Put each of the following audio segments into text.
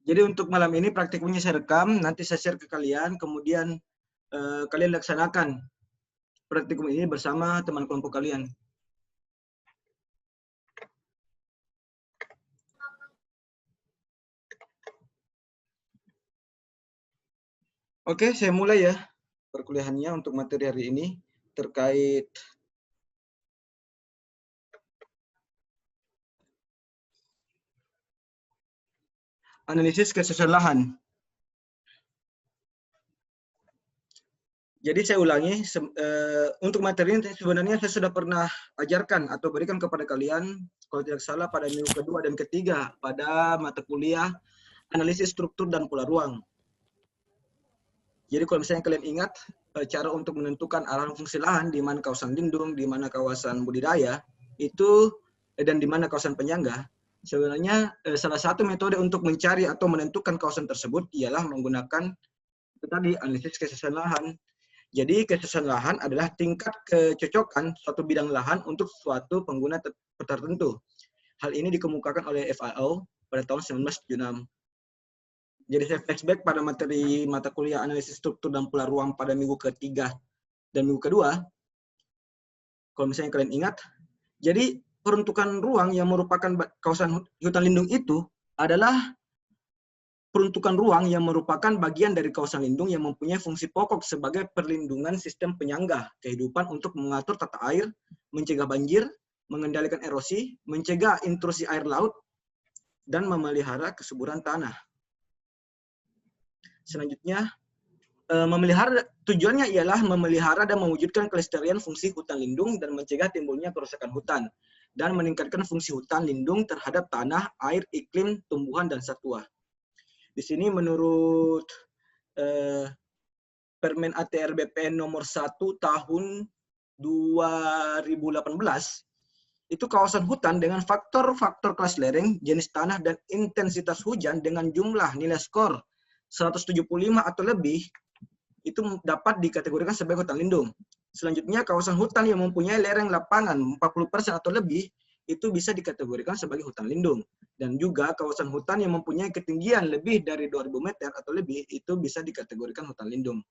Jadi untuk malam ini praktikumnya saya rekam, nanti saya share ke kalian, kemudian kalian laksanakan praktikum ini bersama teman kelompok kalian. Oke, saya mulai ya perkuliahannya untuk materi hari ini terkait analisis kesusahan lahan. Jadi saya ulangi, untuk materi ini sebenarnya saya sudah pernah ajarkan atau berikan kepada kalian, kalau tidak salah pada minggu kedua dan ketiga pada mata kuliah analisis struktur dan pola ruang. Jadi kalau misalnya kalian ingat, cara untuk menentukan arahan fungsi lahan, di mana kawasan lindung, di mana kawasan budidaya, itu dan di mana kawasan penyangga, sebenarnya salah satu metode untuk mencari atau menentukan kawasan tersebut ialah menggunakan itu tadi analisis kesusahan lahan. Jadi kesusahan lahan adalah tingkat kecocokan suatu bidang lahan untuk suatu pengguna tertentu. Hal ini dikemukakan oleh FAO pada tahun 1976. Jadi saya flashback pada materi mata kuliah analisis struktur dan pola ruang pada minggu ketiga dan minggu kedua. Kalau misalnya kalian ingat, jadi peruntukan ruang yang merupakan kawasan hutan lindung itu adalah peruntukan ruang yang merupakan bagian dari kawasan lindung yang mempunyai fungsi pokok sebagai perlindungan sistem penyangga kehidupan untuk mengatur tata air, mencegah banjir, mengendalikan erosi, mencegah intrusi air laut, dan memelihara kesuburan tanah. Selanjutnya, tujuannya ialah memelihara dan mewujudkan kelestarian fungsi hutan lindung dan mencegah timbulnya kerusakan hutan, dan meningkatkan fungsi hutan lindung terhadap tanah, air, iklim, tumbuhan, dan satwa. Di sini menurut Permen ATR BPN nomor 1 tahun 2018, itu kawasan hutan dengan faktor-faktor kelas lereng, jenis tanah, dan intensitas hujan dengan jumlah nilai skor 175 atau lebih, itu dapat dikategorikan sebagai hutan lindung. Selanjutnya, kawasan hutan yang mempunyai lereng lapangan 40% atau lebih, itu bisa dikategorikan sebagai hutan lindung. Dan juga kawasan hutan yang mempunyai ketinggian lebih dari 2000 meter atau lebih, itu bisa dikategorikan hutan lindung.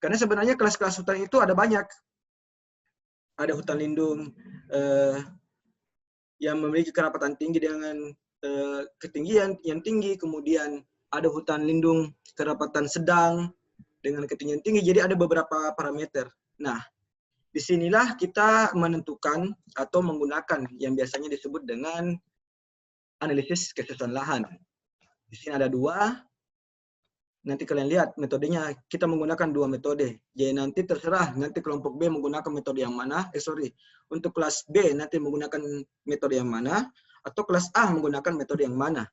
Karena sebenarnya kelas-kelas hutan itu ada banyak. Ada hutan lindung yang memiliki kerapatan tinggi dengan ketinggian yang tinggi, kemudian ada hutan lindung kerapatan sedang dengan ketinggian tinggi, jadi ada beberapa parameter. Nah, disinilah kita menentukan atau menggunakan yang biasanya disebut dengan analisis kesusahan lahan. Di sini ada dua. Nanti kalian lihat metodenya. Kita menggunakan dua metode. Jadi nanti terserah nanti kelompok B menggunakan metode yang mana. Untuk kelas B nanti menggunakan metode yang mana, atau kelas A menggunakan metode yang mana.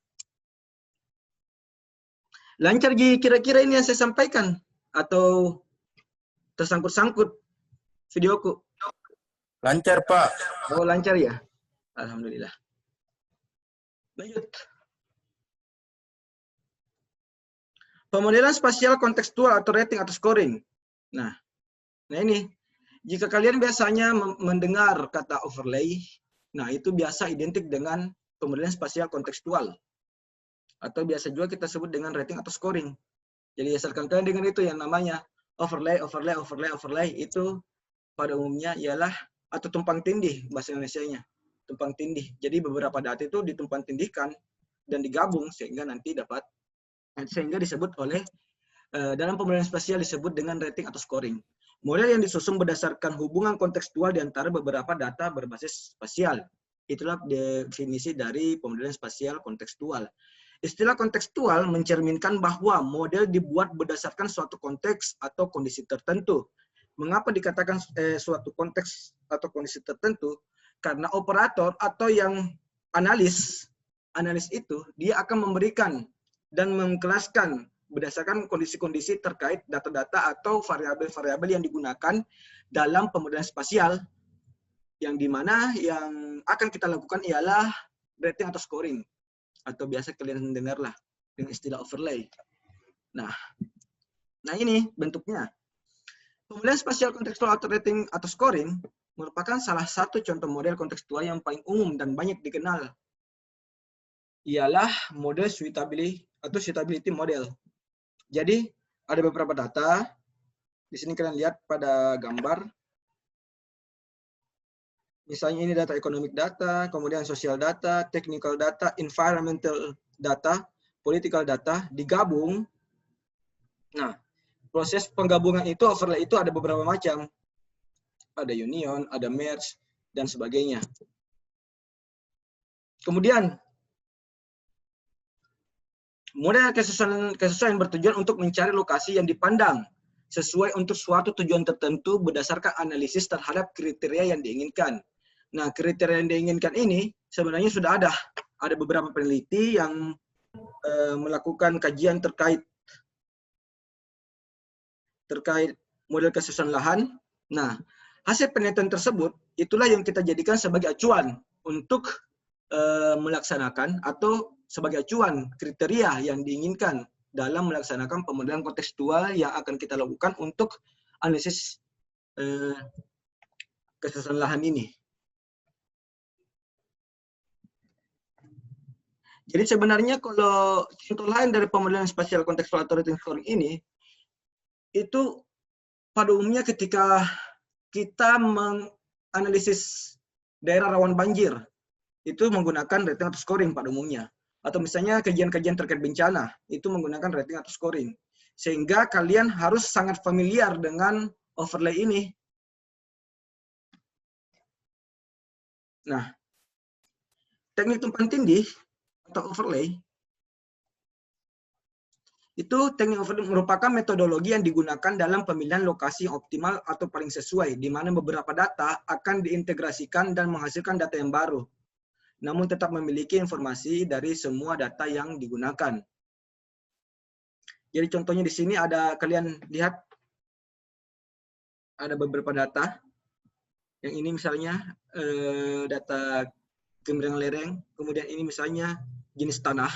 Lancar kira-kira ini yang saya sampaikan atau tersangkut-sangkut videoku? Lancar, Pak. Oh, lancar ya? Alhamdulillah. Lanjut. Pemodelan spasial kontekstual atau rating atau scoring. Nah ini. Jika kalian biasanya mendengar kata overlay, nah itu biasa identik dengan pemodelan spasial kontekstual. Atau biasa juga kita sebut dengan rating atau scoring. Jadi asalkan kalian dengan itu yang namanya overlay, itu pada umumnya ialah atau tumpang tindih bahasa Indonesianya. Tumpang tindih. Jadi beberapa data itu ditumpang tindihkan dan digabung sehingga nanti disebut oleh dalam pemodelan spasial disebut dengan rating atau scoring. Model yang disusun berdasarkan hubungan kontekstual di antara beberapa data berbasis spasial. Itulah definisi dari pemodelan spasial kontekstual. Istilah kontekstual mencerminkan bahwa model dibuat berdasarkan suatu konteks atau kondisi tertentu. Mengapa dikatakan suatu konteks atau kondisi tertentu? Karena operator atau yang analis itu dia akan memberikan dan mengkelaskan berdasarkan kondisi-kondisi terkait data-data atau variabel-variabel yang digunakan dalam pemodelan spasial, yang dimana yang akan kita lakukan ialah rating atau scoring, atau biasa kalian dengarlah dengan istilah overlay. Nah ini bentuknya. Pemodelan spasial kontekstual atau rating atau scoring merupakan salah satu contoh model kontekstual yang paling umum dan banyak dikenal ialah model suitability model. Jadi ada beberapa data. Di sini kalian lihat pada gambar. Misalnya ini data economic data, kemudian social data, technical data, environmental data, political data, digabung. Nah, proses penggabungan itu, overlay itu ada beberapa macam. Ada union, ada merge, dan sebagainya. Kemudian, model kesesuaian bertujuan untuk mencari lokasi yang dipandang sesuai untuk suatu tujuan tertentu berdasarkan analisis terhadap kriteria yang diinginkan. Nah, kriteria yang diinginkan ini sebenarnya sudah ada. Ada beberapa peneliti yang melakukan kajian terkait model kesesuaian lahan. Nah, hasil penelitian tersebut itulah yang kita jadikan sebagai acuan untuk melaksanakan atau sebagai acuan kriteria yang diinginkan dalam melaksanakan pemodelan kontekstual yang akan kita lakukan untuk analisis kesesuaian lahan ini. Jadi sebenarnya kalau contoh lain dari pemodelan spasial kontekstual atau rating scoring ini, itu pada umumnya ketika kita menganalisis daerah rawan banjir, itu menggunakan rating atau scoring pada umumnya. Atau misalnya kajian-kajian terkait bencana, itu menggunakan rating atau scoring. Sehingga kalian harus sangat familiar dengan overlay ini. Nah, teknik tumpang tindih atau overlay, itu teknik overlay merupakan metodologi yang digunakan dalam pemilihan lokasi yang optimal atau paling sesuai, di mana beberapa data akan diintegrasikan dan menghasilkan data yang baru, namun tetap memiliki informasi dari semua data yang digunakan. Jadi contohnya di sini ada, kalian lihat ada beberapa data. Yang ini misalnya data kemiringan lereng, kemudian ini misalnya jenis tanah,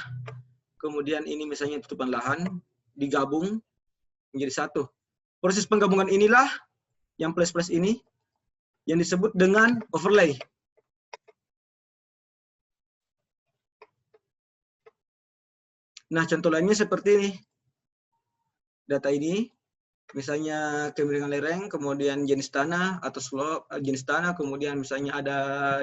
kemudian ini misalnya tutupan lahan, digabung menjadi satu. Proses penggabungan inilah yang plus-plus ini yang disebut dengan overlay. Nah, contoh lainnya seperti ini. Data ini, misalnya kemiringan lereng, kemudian jenis tanah atau slope, jenis tanah, kemudian misalnya ada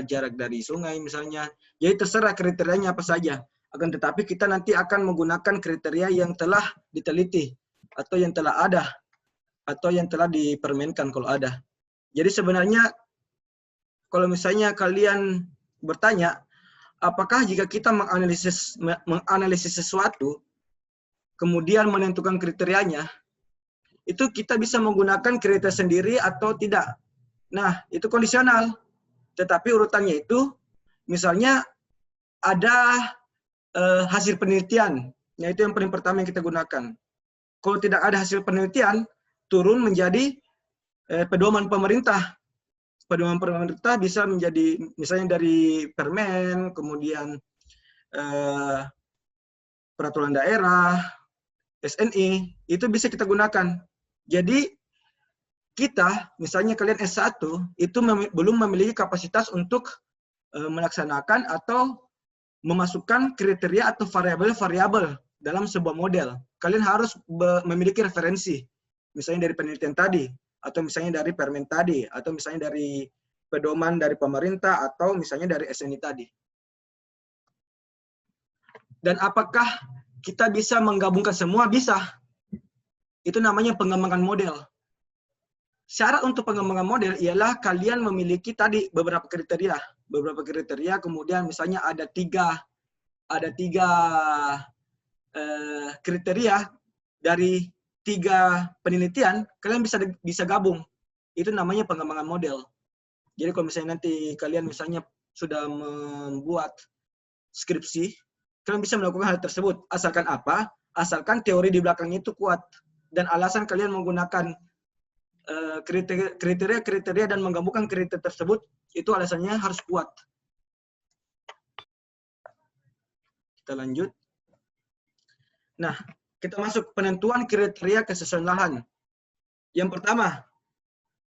jarak dari sungai misalnya. Jadi terserah kriterianya apa saja. Akan tetapi kita nanti akan menggunakan kriteria yang telah diteliti atau yang telah ada atau yang telah dipermenkan kalau ada. Jadi sebenarnya kalau misalnya kalian bertanya, apakah jika kita menganalisis sesuatu, kemudian menentukan kriterianya, itu kita bisa menggunakan kriteria sendiri atau tidak. Nah, itu kondisional. Tetapi urutannya itu, misalnya ada hasil penelitian. Nah, itu yang paling pertama yang kita gunakan. Kalau tidak ada hasil penelitian, turun menjadi pedoman pemerintah. Pedoman pemerintah bisa menjadi misalnya dari permen, kemudian peraturan daerah, SNI, itu bisa kita gunakan. Jadi kita, misalnya kalian S1, itu belum memiliki kapasitas untuk melaksanakan atau memasukkan kriteria atau variabel-variabel dalam sebuah model. Kalian harus memiliki referensi, misalnya dari penelitian tadi, atau misalnya dari permen tadi, atau misalnya dari pedoman dari pemerintah, atau misalnya dari SNI tadi. Dan apakah kita bisa menggabungkan semua? Bisa. Itu namanya pengembangan model. Syarat untuk pengembangan model ialah kalian memiliki tadi beberapa kriteria. Beberapa kriteria, kemudian misalnya ada tiga kriteria dari 3 penelitian, kalian bisa gabung. Itu namanya pengembangan model. Jadi kalau misalnya nanti kalian misalnya sudah membuat skripsi, kalian bisa melakukan hal tersebut. Asalkan apa? Asalkan teori di belakangnya itu kuat. Dan alasan kalian menggunakan kriteria dan menggabungkan kriteria tersebut, itu alasannya harus kuat. Kita lanjut. Nah, kita masuk penentuan kriteria kesesuaian lahan. Yang pertama,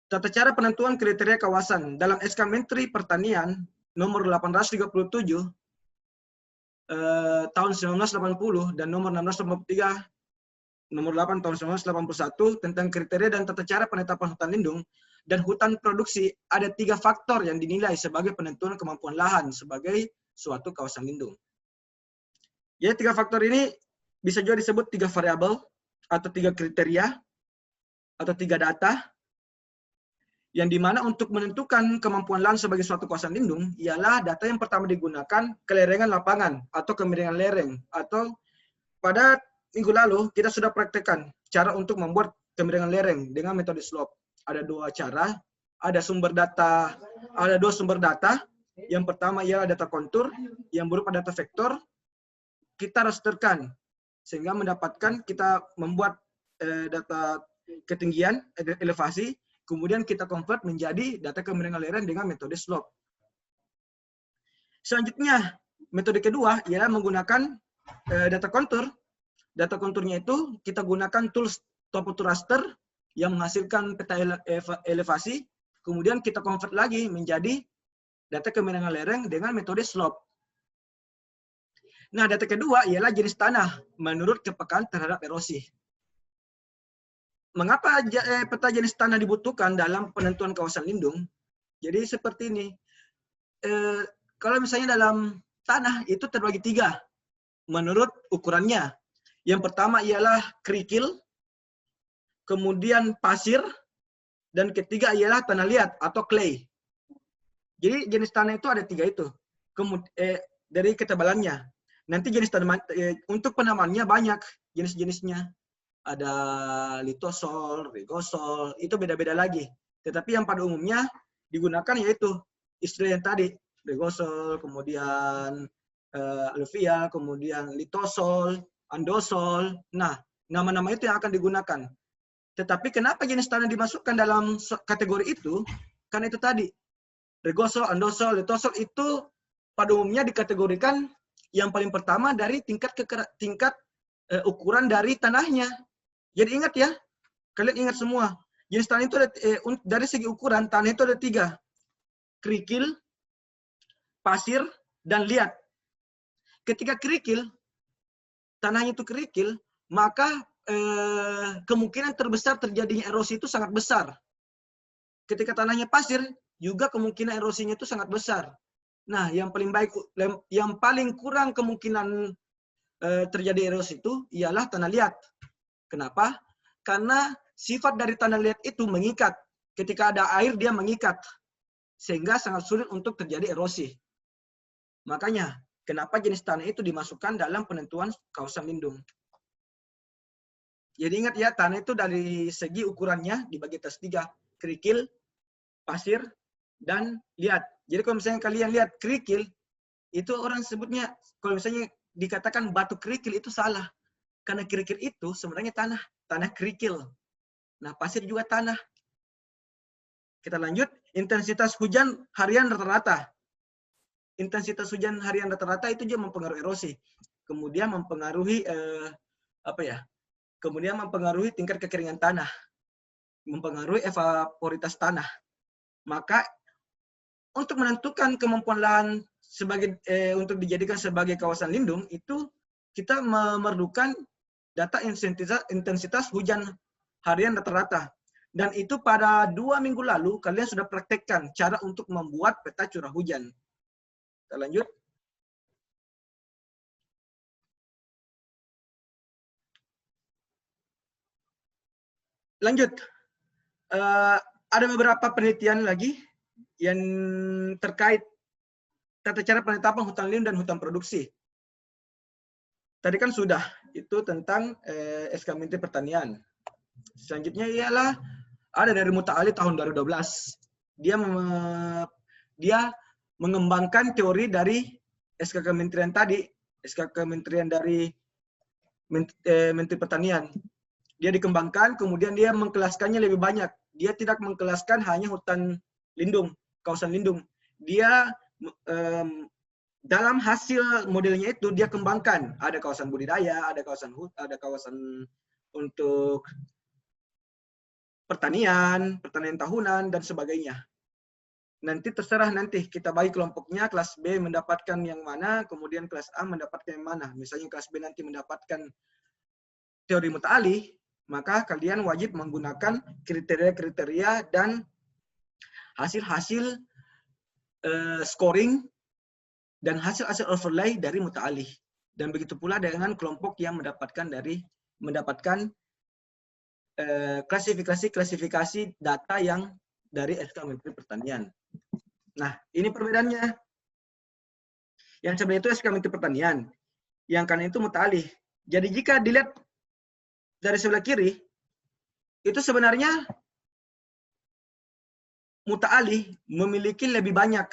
tata cara penentuan kriteria kawasan. Dalam SK Menteri Pertanian nomor 837 tahun 1980 dan nomor 1683 nomor 8 tahun 1981 tentang kriteria dan tata cara penetapan hutan lindung dan hutan produksi, ada 3 faktor yang dinilai sebagai penentuan kemampuan lahan sebagai suatu kawasan lindung. Jadi 3 faktor ini bisa juga disebut 3 variabel atau 3 kriteria atau 3 data, yang dimana untuk menentukan kemampuan lahan sebagai suatu kawasan lindung ialah data yang pertama digunakan kelerengan lapangan atau kemiringan lereng, atau pada minggu lalu kita sudah praktekkan cara untuk membuat kemiringan lereng dengan metode slope. Ada 2 cara, ada 2 sumber data. Yang pertama ialah data kontur yang berupa data vektor. Kita rasterkan sehingga mendapatkan, kita membuat data ketinggian, elevasi, kemudian kita convert menjadi data kemiringan lereng dengan metode slope. Selanjutnya, metode kedua ialah menggunakan data kontur. Data konturnya itu kita gunakan tools topo to raster yang menghasilkan peta elevasi, kemudian kita convert lagi menjadi data kemiringan lereng dengan metode slope. Nah, data kedua ialah jenis tanah menurut kepekaan terhadap erosi. Mengapa peta jenis tanah dibutuhkan dalam penentuan kawasan lindung? Jadi seperti ini. Kalau misalnya dalam tanah itu terbagi 3 menurut ukurannya. Yang pertama ialah kerikil, kemudian pasir, dan ketiga ialah tanah liat atau clay. Jadi jenis tanah itu ada 3 itu. Dari ketebalannya. Nanti jenis tanaman untuk penamannya banyak jenis-jenisnya. Ada litosol, rigosol, itu beda-beda lagi. Tetapi yang pada umumnya digunakan yaitu istilah yang tadi, rigosol, kemudian alluvial, kemudian litosol, andosol. Nah, nama-nama itu yang akan digunakan. Tetapi kenapa jenis tanah dimasukkan dalam kategori itu? Karena itu tadi, rigosol, andosol, litosol itu pada umumnya dikategorikan yang paling pertama dari tingkat ukuran dari tanahnya. Jadi ingat ya, kalian ingat semua. Jenis tanah itu ada, dari segi ukuran tanah itu ada 3, kerikil, pasir, dan liat. Ketika kerikil, tanahnya itu kerikil, maka kemungkinan terbesar terjadinya erosi itu sangat besar. Ketika tanahnya pasir, juga kemungkinan erosinya itu sangat besar. Nah, yang paling kurang kemungkinan terjadi erosi itu ialah tanah liat. Kenapa? Karena sifat dari tanah liat itu mengikat. Ketika ada air, dia mengikat. Sehingga sangat sulit untuk terjadi erosi. Makanya, kenapa jenis tanah itu dimasukkan dalam penentuan kawasan lindung. Jadi ingat ya, tanah itu dari segi ukurannya dibagi atas 3. Kerikil, pasir, dan liat. Jadi kalau misalnya kalian lihat kerikil, itu orang sebutnya, kalau misalnya dikatakan batu kerikil itu salah. Karena kerikil itu sebenarnya tanah kerikil. Nah, pasir juga tanah. Kita lanjut, intensitas hujan harian rata-rata. Intensitas hujan harian rata-rata itu juga mempengaruhi erosi. Kemudian mempengaruhi kemudian mempengaruhi tingkat kekeringan tanah, mempengaruhi evaporitas tanah. Maka untuk menentukan kemampuan lahan untuk dijadikan sebagai kawasan lindung itu kita memerlukan data intensitas hujan harian rata-rata. Dan itu pada 2 minggu lalu kalian sudah praktekkan cara untuk membuat peta curah hujan. Kita lanjut. Lanjut. Ada beberapa penelitian lagi yang terkait tata cara penetapan hutan lindung dan hutan produksi. Tadi kan sudah, itu tentang SK Menteri Pertanian. Selanjutnya ialah ada dari Muta'ali tahun 2012. Dia mengembangkan teori dari SK Kementerian tadi, SK Kementerian dari Menteri Pertanian. Dia dikembangkan, kemudian dia mengkelaskannya lebih banyak. Dia tidak mengkelaskan hanya hutan lindung, kawasan lindung. Dia dalam hasil modelnya itu dia kembangkan. Ada kawasan budidaya, ada kawasan untuk pertanian tahunan, dan sebagainya. Nanti terserah nanti kita bagi kelompoknya, kelas B mendapatkan yang mana, kemudian kelas A mendapatkan yang mana. Misalnya kelas B nanti mendapatkan teori muta'alih, maka kalian wajib menggunakan kriteria-kriteria dan hasil-hasil scoring dan hasil-hasil overlay dari muta'alih. Dan begitu pula dengan kelompok yang mendapatkan klasifikasi data yang dari SK Menteri Pertanian. Nah, ini perbedaannya. Yang sebenarnya itu SK Menteri Pertanian, yang kanan itu muta'alih. Jadi jika dilihat dari sebelah kiri, itu sebenarnya muta'alih memiliki lebih banyak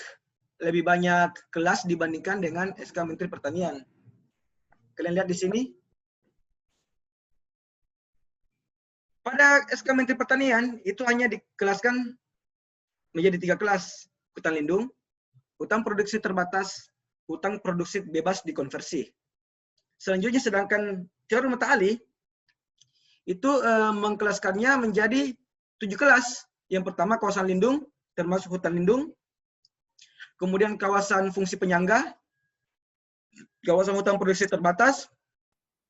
kelas dibandingkan dengan SK Menteri Pertanian. Kalian lihat di sini. Pada SK Menteri Pertanian itu hanya dikelaskan menjadi 3 kelas: hutan lindung, hutan produksi terbatas, hutan produksi bebas dikonversi. Selanjutnya sedangkan teori muta'alih itu mengkelaskannya menjadi 7 kelas. Yang pertama kawasan lindung, termasuk hutan lindung. Kemudian kawasan fungsi penyangga, kawasan hutan produksi terbatas,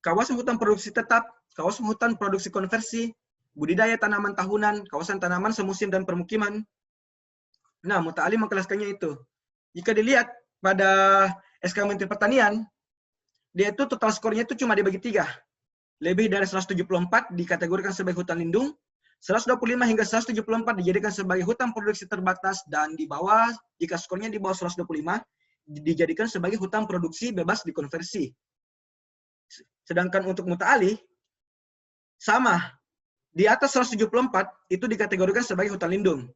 kawasan hutan produksi tetap, kawasan hutan produksi konversi, budidaya tanaman tahunan, kawasan tanaman semusim dan permukiman. Nah, muta'alih mengkelaskannya itu. Jika dilihat pada SK Menteri Pertanian, dia itu total skornya itu cuma dibagi 3. Lebih dari 174 dikategorikan sebagai hutan lindung, 125 hingga 174 dijadikan sebagai hutan produksi terbatas, dan di bawah, jika skornya di bawah 125, dijadikan sebagai hutan produksi bebas dikonversi. Sedangkan untuk muta'alih, sama. Di atas 174 itu dikategorikan sebagai hutan lindung.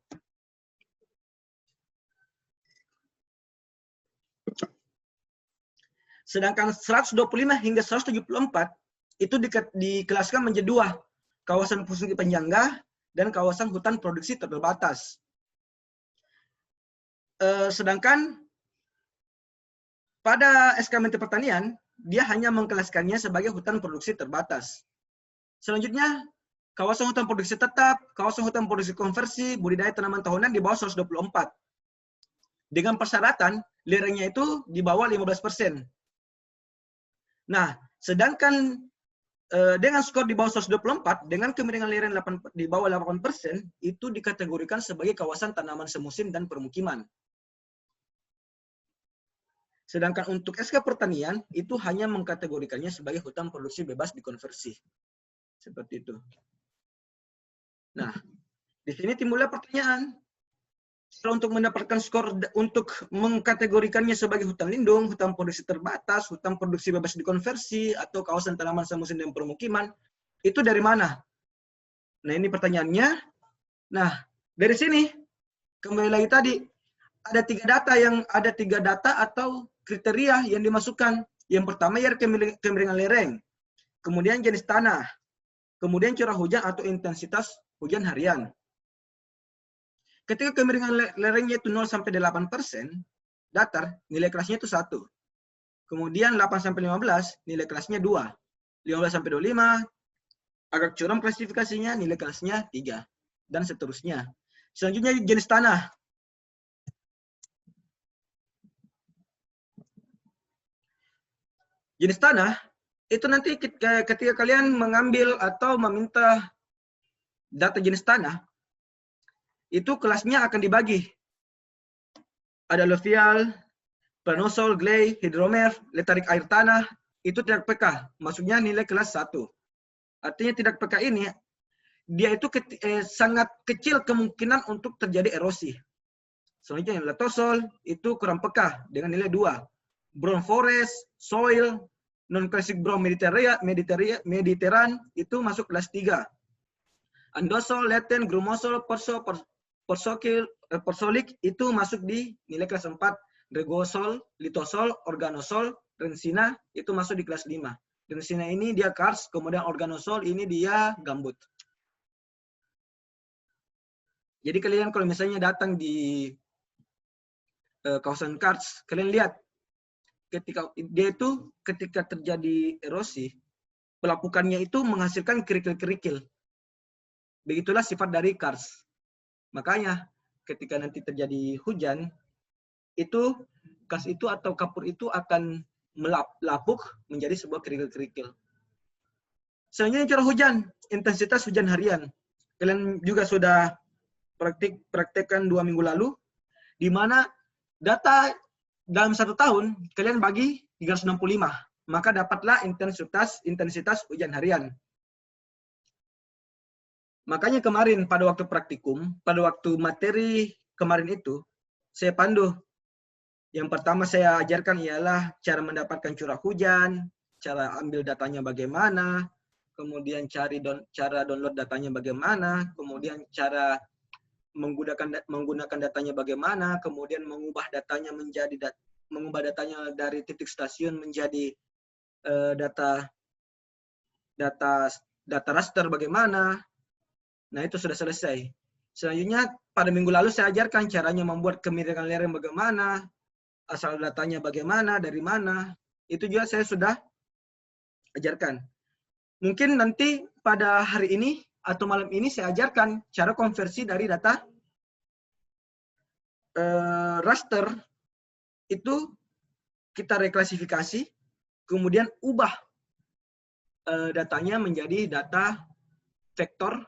Sedangkan 125 hingga 174 itu dikelaskan menjadi 2, kawasan fungsi penyangga dan kawasan hutan produksi terbatas. Sedangkan pada SK Menteri Pertanian, dia hanya mengkelaskannya sebagai hutan produksi terbatas. Selanjutnya, kawasan hutan produksi tetap, kawasan hutan produksi konversi, budidaya tanaman tahunan di bawah 124. Dengan persyaratan, lerengnya itu di bawah 15%. Nah, sedangkan dengan skor di bawah 124, dengan kemiringan lereng di bawah 8%, itu dikategorikan sebagai kawasan tanaman semusim dan permukiman. Sedangkan untuk SK Pertanian, itu hanya mengkategorikannya sebagai hutan produksi bebas dikonversi. Seperti itu. Nah, di sini timbullah pertanyaan. Kalau untuk mendapatkan skor untuk mengkategorikannya sebagai hutan lindung, hutan produksi terbatas, hutan produksi bebas dikonversi, atau kawasan tanaman semusim dan permukiman, itu dari mana? Nah, ini pertanyaannya. Nah, dari sini, kembali lagi tadi, ada 3 data atau kriteria yang dimasukkan. Yang pertama ya kemiringan lereng, kemudian jenis tanah, kemudian curah hujan atau intensitas hujan harian. Ketika kemiringan lerengnya itu 0 sampai 8% datar, nilai kelasnya itu 1. Kemudian 8 sampai 15, nilai kelasnya 2. 15 sampai 25, agak curam klasifikasinya, nilai kelasnya 3. Dan seterusnya. Selanjutnya jenis tanah. Jenis tanah, itu nanti ketika kalian mengambil atau meminta data jenis tanah, itu kelasnya akan dibagi. Ada alluvial, planosol, gley, hidromer, letarik air tanah, itu tidak peka. Maksudnya nilai kelas 1. Artinya tidak peka ini, dia itu sangat kecil kemungkinan untuk terjadi erosi. Selanjutnya latosol, itu kurang peka dengan nilai 2. Brown forest, soil, non-classic brown mediterranean, itu masuk kelas 3. Andosol, laten, grumosol, porsolik itu masuk di nilai kelas 4. Regosol, litosol, organosol, rensina itu masuk di kelas 5. Rensina ini dia kars, kemudian organosol ini dia gambut. Jadi kalian kalau misalnya datang di kawasan kars, kalian lihat ketika terjadi erosi, pelapukannya itu menghasilkan kerikil-kerikil. Begitulah sifat dari kars. Makanya ketika nanti terjadi hujan, itu gas itu atau kapur itu akan melapuk menjadi sebuah kerikil-kerikil. Selanjutnya curah hujan, intensitas hujan harian. Kalian juga sudah praktekkan 2 minggu lalu, di mana data dalam 1 tahun kalian bagi 365, maka dapatlah intensitas hujan harian. Makanya kemarin pada waktu praktikum, pada waktu materi kemarin itu, saya pandu. Yang pertama saya ajarkan ialah cara mendapatkan curah hujan, cara ambil datanya bagaimana, kemudian cara download datanya bagaimana, kemudian cara menggunakan datanya bagaimana, kemudian mengubah datanya dari titik stasiun menjadi data raster bagaimana. Nah, itu sudah selesai. Selanjutnya, pada minggu lalu saya ajarkan caranya membuat kemiringan lereng bagaimana, asal datanya bagaimana, dari mana. Itu juga saya sudah ajarkan. Mungkin nanti pada hari ini atau malam ini saya ajarkan cara konversi dari data raster itu kita reklasifikasi, kemudian ubah datanya menjadi data vektor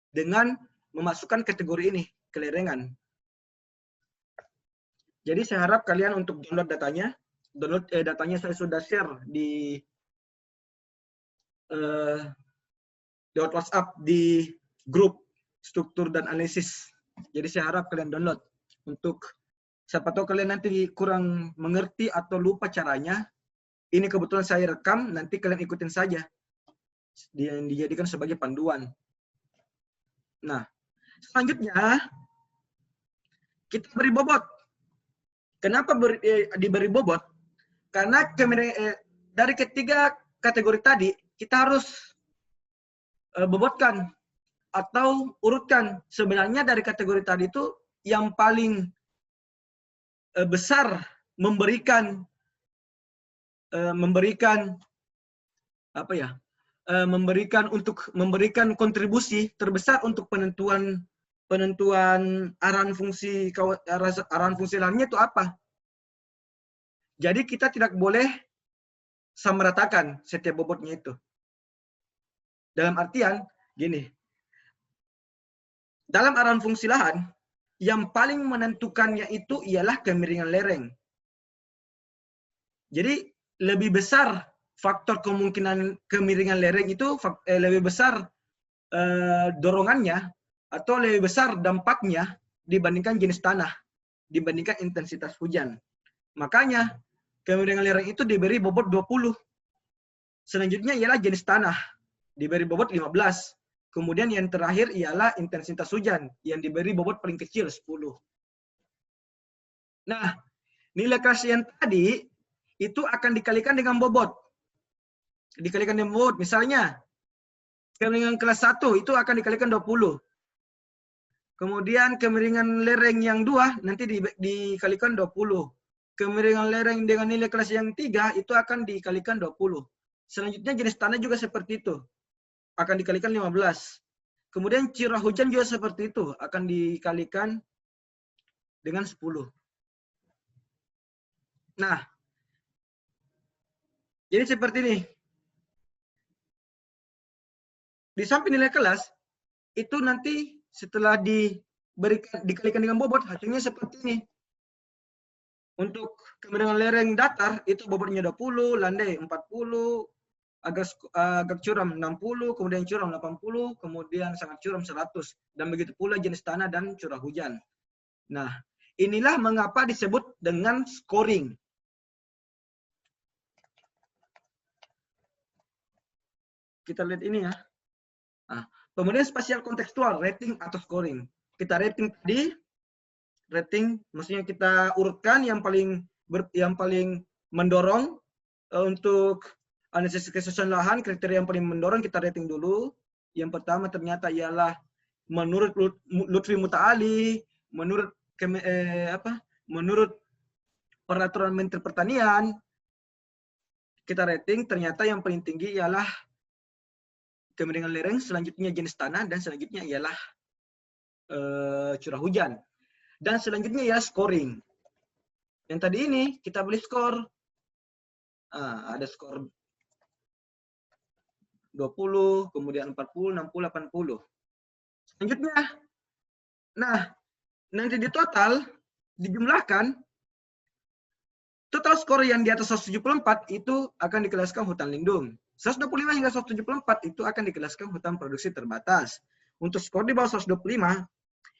dengan memasukkan kategori ini, kelerengan. Jadi saya harap kalian untuk download datanya. Datanya saya sudah share di lewat WhatsApp di grup struktur dan analisis. Jadi saya harap kalian download. Untuk siapa tahu kalian nanti kurang mengerti atau lupa caranya, ini kebetulan saya rekam, nanti kalian ikutin saja. Yang dijadikan sebagai panduan. Nah, selanjutnya kita beri bobot. Kenapa diberi bobot? Karena dari ketiga kategori tadi, kita harus bobotkan atau urutkan. Sebenarnya dari kategori tadi itu yang paling besar memberikan kontribusi terbesar untuk penentuan arahan fungsi lainnya itu apa? Jadi kita tidak boleh samaratakan setiap bobotnya itu. Dalam artian gini, dalam arahan fungsi lahan yang paling menentukannya itu ialah kemiringan lereng. Jadi lebih besar faktor kemungkinan kemiringan lereng itu lebih besar dorongannya atau lebih besar dampaknya dibandingkan jenis tanah, dibandingkan intensitas hujan. Makanya kemiringan lereng itu diberi bobot 20. Selanjutnya ialah jenis tanah, diberi bobot 15. Kemudian yang terakhir ialah intensitas hujan yang diberi bobot paling kecil 10. Nah, nilai kelas yang tadi itu akan dikalikan dengan bobot. Dikalikan dengan bobot. Misalnya, kemiringan kelas 1 itu akan dikalikan 20. Kemudian kemiringan lereng yang 2 nanti dikalikan 20. Kemiringan lereng dengan nilai kelas yang 3 itu akan dikalikan 20. Selanjutnya jenis tanah juga seperti itu. Akan dikalikan 15. Kemudian curah hujan juga seperti itu. Akan dikalikan dengan 10. Nah, jadi seperti ini. Di samping nilai kelas, itu nanti setelah dikalikan dengan bobot, hasilnya seperti ini. Untuk kemiringan lereng datar, itu bobotnya 20, landai 40, agak curam 60, kemudian curam 80, kemudian sangat curam 100. Dan begitu pula jenis tanah dan curah hujan. Nah, inilah mengapa disebut dengan scoring. Kita lihat ini ya. Nah, kemudian spasial kontekstual, rating atau scoring. Kita rating tadi, maksudnya kita urutkan yang paling mendorong untuk analisis kesesuaian lahan, kriteria yang paling mendorong kita rating dulu. Yang pertama ternyata ialah menurut Lutfi Muta'ali, menurut peraturan Menteri Pertanian, kita rating ternyata yang paling tinggi ialah kemiringan lereng, selanjutnya jenis tanah, dan selanjutnya ialah curah hujan. Dan selanjutnya ya scoring. Yang tadi ini kita boleh skor. Ada skor 20, kemudian 40, 60, 80. Selanjutnya, nah nanti di total, dijumlahkan, total skor yang di atas 174 itu akan dikelaskan hutan lindung. 125 hingga 174 itu akan dikelaskan hutan produksi terbatas. Untuk skor di bawah 125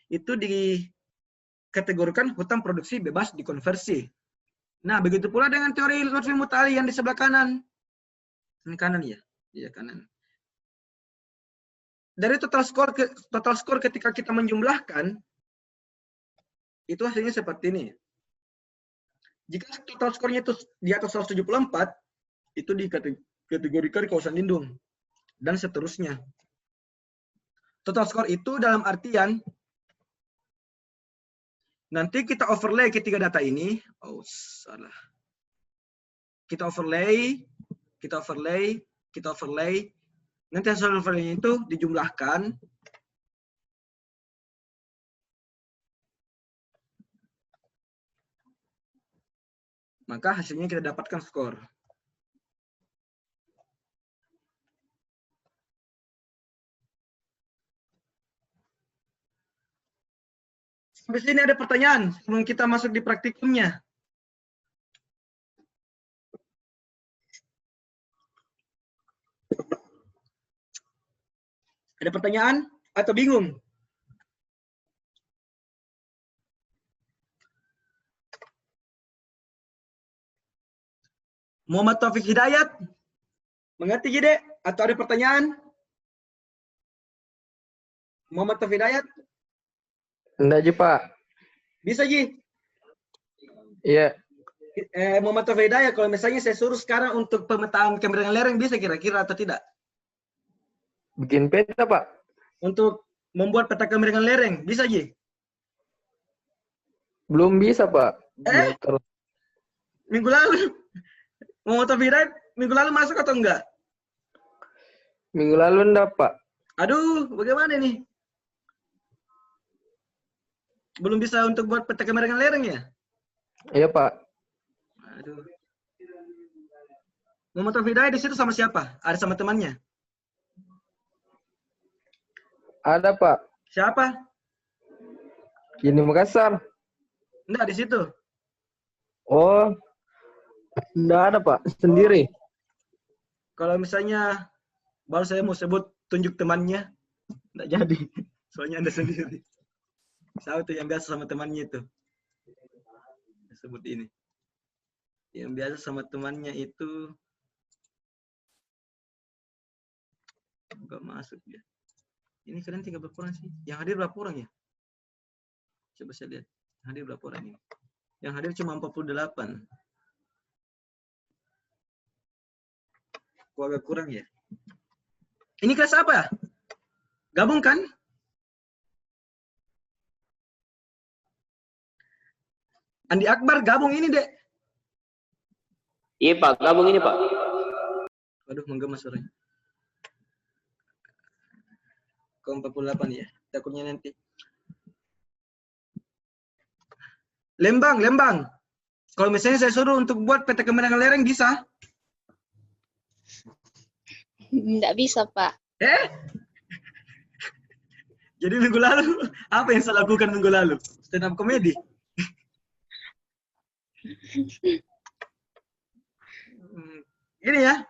itu dikategorikan hutan produksi bebas dikonversi. Nah, begitu pula dengan teori Lutfi Mutali yang di sebelah kanan. Ini kanan ya? Iya, kanan. Dari total skor ketika kita menjumlahkan, itu hasilnya seperti ini. Jika total skornya itu di atas 174, itu dikategorikan kawasan lindung. Dan seterusnya. Total skor itu dalam artian, nanti kita overlay ketiga data ini. Oh, salah. Kita overlay. Nanti hasil overlay itu dijumlahkan. Maka hasilnya kita dapatkan skor. Sampai sini ada pertanyaan sebelum kita masuk di praktikumnya. Ada pertanyaan atau bingung? Muhammad Taufik Hidayat? Mengerti, Gide? Atau ada pertanyaan? Muhammad Taufik Hidayat? Enggak, Ji, Pak. Bisa, Ji? Iya. Muhammad Taufik Hidayat, kalau misalnya saya suruh sekarang untuk pemetaan kemiringan lereng, bisa kira-kira atau tidak? Bikin peta, Pak. Untuk membuat peta kemiringan lereng, bisa, Ji? Belum bisa, Pak. Minggu lalu. Muhammad Taufik Hidayat, minggu lalu masuk atau enggak? Minggu lalu enggak, Pak. Aduh, bagaimana nih? Belum bisa untuk buat peta kemiringan lereng ya? Iya, Pak. Aduh. Muhammad Taufik Hidayat di situ sama siapa? Ada sama temannya? Ada, Pak. Siapa? Ini Makassar. Enggak, di situ. Oh. Enggak ada, Pak. Sendiri. Kalau misalnya baru saya mau sebut tunjuk temannya, enggak jadi. Soalnya Anda sendiri. Saya tuh yang biasa sama temannya itu. Sebut ini. Yang biasa sama temannya itu enggak masuk dia. Ini kalian tinggal berapa orang sih? Yang hadir berapa orang ya? Coba saya lihat. Hadir berapa orang ini? Yang hadir cuma 48. Kok agak kurang ya? Ini kelas apa? Gabung kan? Andi Akbar gabung ini, Dek. Iya, Pak. Gabung ini, Pak. Waduh, menggema suaranya. Ke 48 ya. Takutnya nanti. Lembang. Kalau misalnya saya suruh untuk buat peta kemenangan lereng, bisa? Nggak bisa, Pak. Jadi minggu lalu, apa yang saya lakukan minggu lalu? Stand up komedi. Ini ya.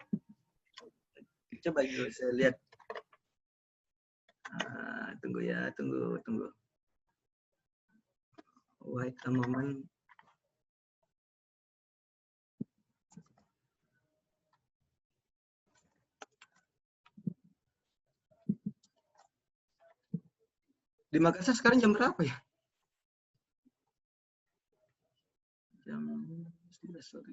Coba dulu saya lihat. Tunggu ya, tunggu. Wait a moment. Di Makassar sekarang jam berapa ya? Jam 11 sore.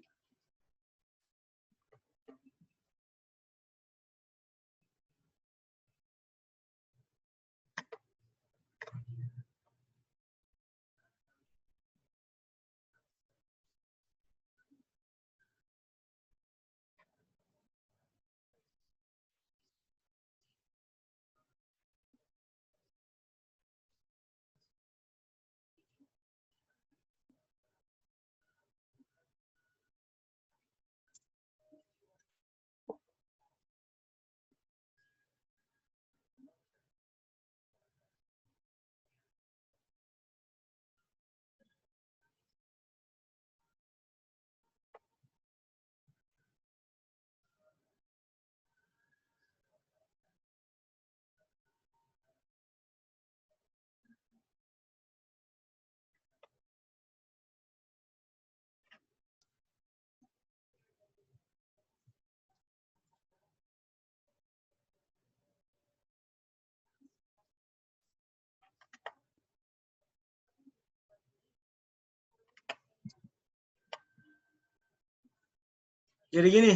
Jadi gini,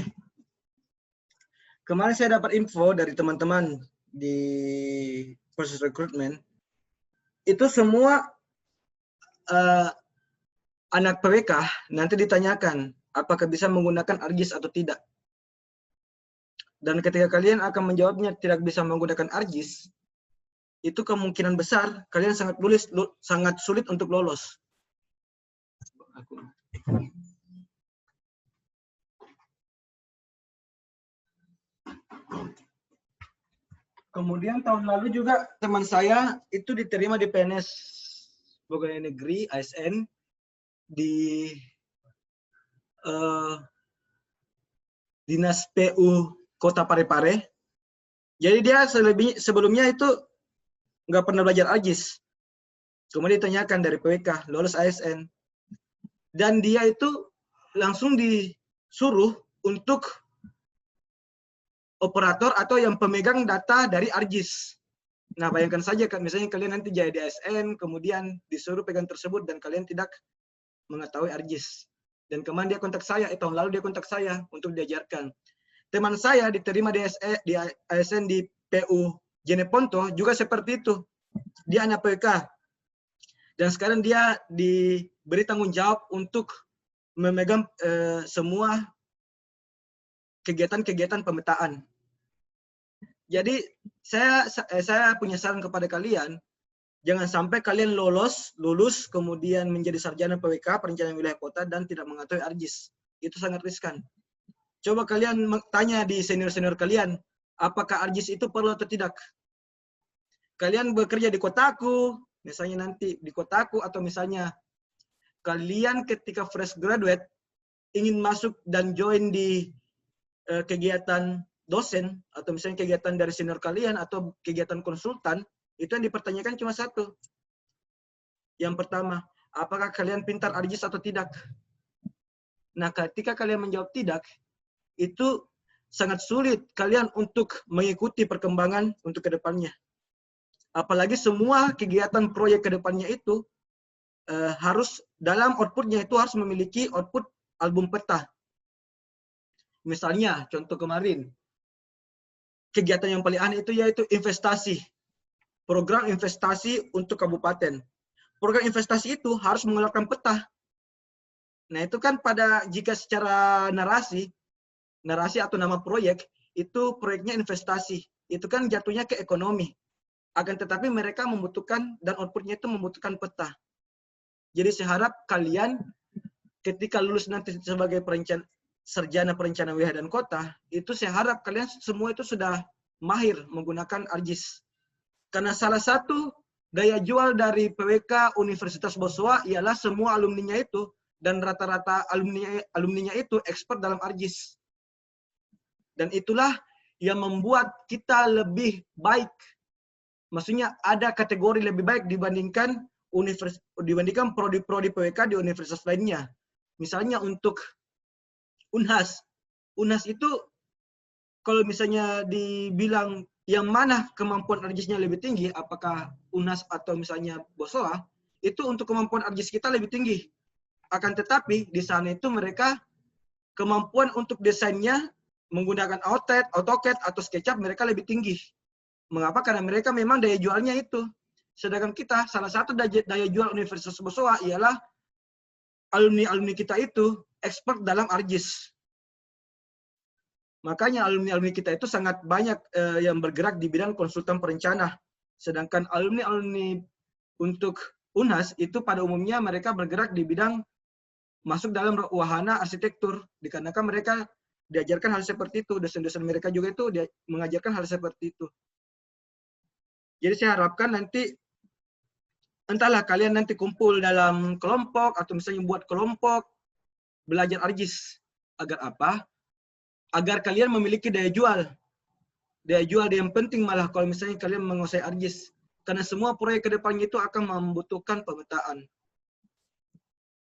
kemarin saya dapat info dari teman-teman di proses rekrutmen, itu semua anak PWK nanti ditanyakan apakah bisa menggunakan ARGIS atau tidak. Dan ketika kalian akan menjawabnya tidak bisa menggunakan ARGIS, itu kemungkinan besar kalian sangat sulit untuk lolos. Kemudian tahun lalu juga teman saya itu diterima di PNS Pegawai Negeri ASN di Dinas PU Kota Parepare. Jadi dia sebelumnya itu nggak pernah belajar ARGIS. Kemudian ditanyakan dari PWK, lolos ASN. Dan dia itu langsung disuruh untuk operator atau yang pemegang data dari ARGIS. Nah, bayangkan saja, misalnya kalian nanti jadi ASN, kemudian disuruh pegang tersebut dan kalian tidak mengetahui ARGIS. Dan kemarin dia kontak saya, tahun lalu dia kontak saya untuk diajarkan. Teman saya diterima di ASN di PU Jeneponto juga seperti itu. Dia anak PWK. Dan sekarang dia diberi tanggung jawab untuk memegang semua kegiatan-kegiatan pemetaan. Jadi saya punya saran kepada kalian, jangan sampai kalian lulus, kemudian menjadi sarjana PWK, perencanaan wilayah kota, dan tidak mengetahui ARGIS. Itu sangat riskan. Coba kalian tanya di senior-senior kalian, apakah ARGIS itu perlu atau tidak? Kalian bekerja di kotaku, misalnya nanti di kotaku, atau misalnya kalian ketika fresh graduate ingin masuk dan join di kegiatan dosen, atau misalnya kegiatan dari senior kalian, atau kegiatan konsultan, itu yang dipertanyakan cuma satu. Yang pertama, apakah kalian pintar ARGIS atau tidak? Nah, ketika kalian menjawab tidak, itu sangat sulit kalian untuk mengikuti perkembangan untuk kedepannya. Apalagi semua kegiatan proyek kedepannya itu harus dalam outputnya itu harus memiliki output album peta. Misalnya, contoh kemarin, kegiatan yang paling aneh itu yaitu investasi. Program investasi untuk kabupaten. Program investasi itu harus mengeluarkan peta. Nah, itu kan jika secara narasi atau nama proyek, itu proyeknya investasi. Itu kan jatuhnya ke ekonomi. Akan tetapi mereka membutuhkan, dan outputnya itu membutuhkan peta. Jadi saya harap kalian ketika lulus nanti sebagai sarjana perencanaan wilayah dan kota, itu saya harap kalian semua itu sudah mahir menggunakan ARGIS. Karena salah satu daya jual dari PWK Universitas Bosowa ialah semua alumninya itu, dan rata-rata alumninya itu expert dalam ARGIS. Dan itulah yang membuat kita lebih baik. Maksudnya ada kategori lebih baik dibandingkan prodi-prodi PWK di universitas lainnya. Misalnya untuk UNHAS. UNHAS itu kalau misalnya dibilang yang mana kemampuan ARGIS-nya lebih tinggi, apakah UNHAS atau misalnya Bosowa, itu untuk kemampuan ARGIS kita lebih tinggi. Akan tetapi di sana itu mereka kemampuan untuk desainnya menggunakan AutoCAD atau SketchUp mereka lebih tinggi. Mengapa? Karena mereka memang daya jualnya itu. Sedangkan kita, salah satu daya jual Universitas Bosowa ialah alumni-alumni kita itu expert dalam ARGIS. Makanya alumni-alumni kita itu sangat banyak yang bergerak di bidang konsultan perencana. Sedangkan alumni-alumni untuk UNHAS itu pada umumnya mereka bergerak di bidang masuk dalam wahana arsitektur. Dikarenakan mereka diajarkan hal seperti itu. Dosen-dosen mereka juga itu mengajarkan hal seperti itu. Jadi saya harapkan nanti, entahlah kalian nanti kumpul dalam kelompok, atau misalnya buat kelompok, belajar ARGIS. Agar apa? Agar kalian memiliki daya jual. Daya jual yang penting malah kalau misalnya kalian menguasai ARGIS. Karena semua proyek ke depannya itu akan membutuhkan pemetaan.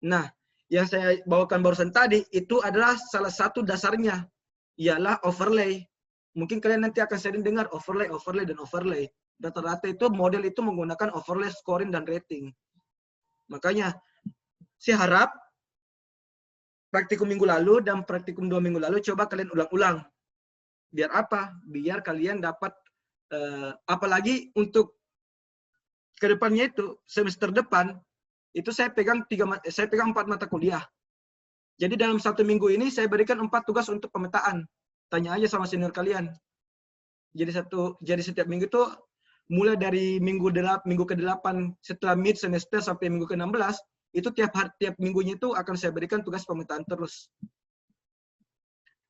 Nah, yang saya bawakan barusan tadi, itu adalah salah satu dasarnya. Ialah overlay. Mungkin kalian nanti akan sering dengar overlay, dan overlay. Rata-rata itu model itu menggunakan overlay, scoring, dan rating. Makanya, saya harap praktikum minggu lalu dan praktikum 2 minggu lalu coba kalian ulang-ulang. Biar apa? Biar kalian dapat, apalagi untuk kedepannya itu, semester depan, itu saya pegang 4 mata kuliah. Jadi dalam 1 minggu ini saya berikan 4 tugas untuk pemetaan. Tanya aja sama senior kalian. Jadi setiap minggu itu mulai dari minggu ke-8 setelah mid semester sampai minggu ke-16, itu tiap minggunya itu akan saya berikan tugas pemetaan terus.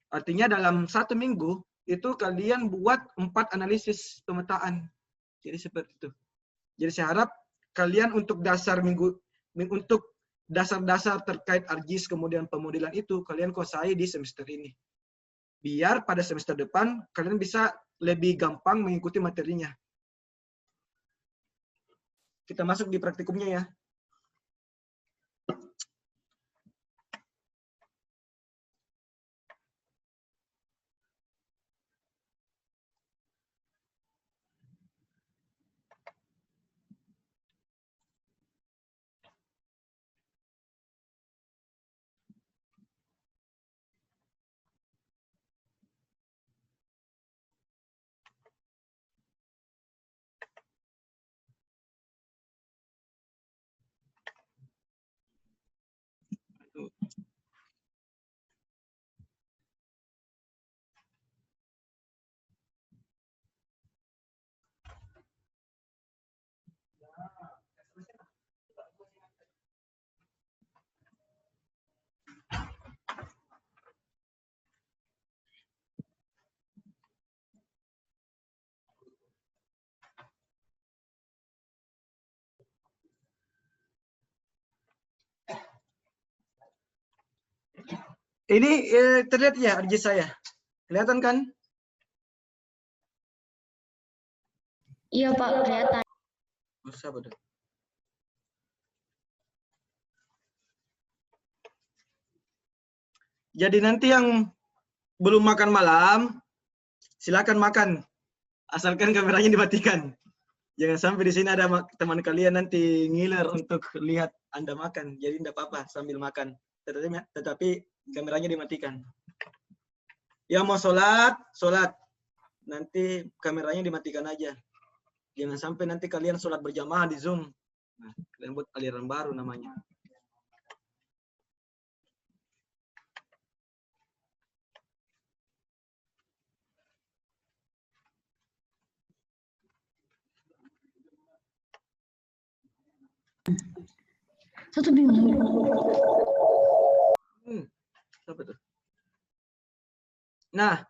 Artinya dalam 1 minggu itu kalian buat 4 analisis pemetaan. Jadi seperti itu. Jadi saya harap kalian untuk untuk dasar-dasar terkait ARGIS kemudian pemodelan itu kalian kuasai di semester ini. Biar pada semester depan kalian bisa lebih gampang mengikuti materinya. Kita masuk di praktikumnya ya. Ini terlihat ya ARGIS saya? Kelihatan kan? Iya Pak, kelihatan. Sabar. Jadi nanti yang belum makan malam, silakan makan. Asalkan kameranya dimatikan. Jangan sampai di sini ada teman kalian nanti ngiler untuk lihat Anda makan. Jadi tidak apa-apa sambil makan. Tetapi kameranya dimatikan. Yang mau sholat. Nanti kameranya dimatikan aja. Jangan sampai nanti kalian sholat berjamaah di Zoom. Nah, kalian buat aliran baru namanya. Satu minggu. Apa tuh? Nah,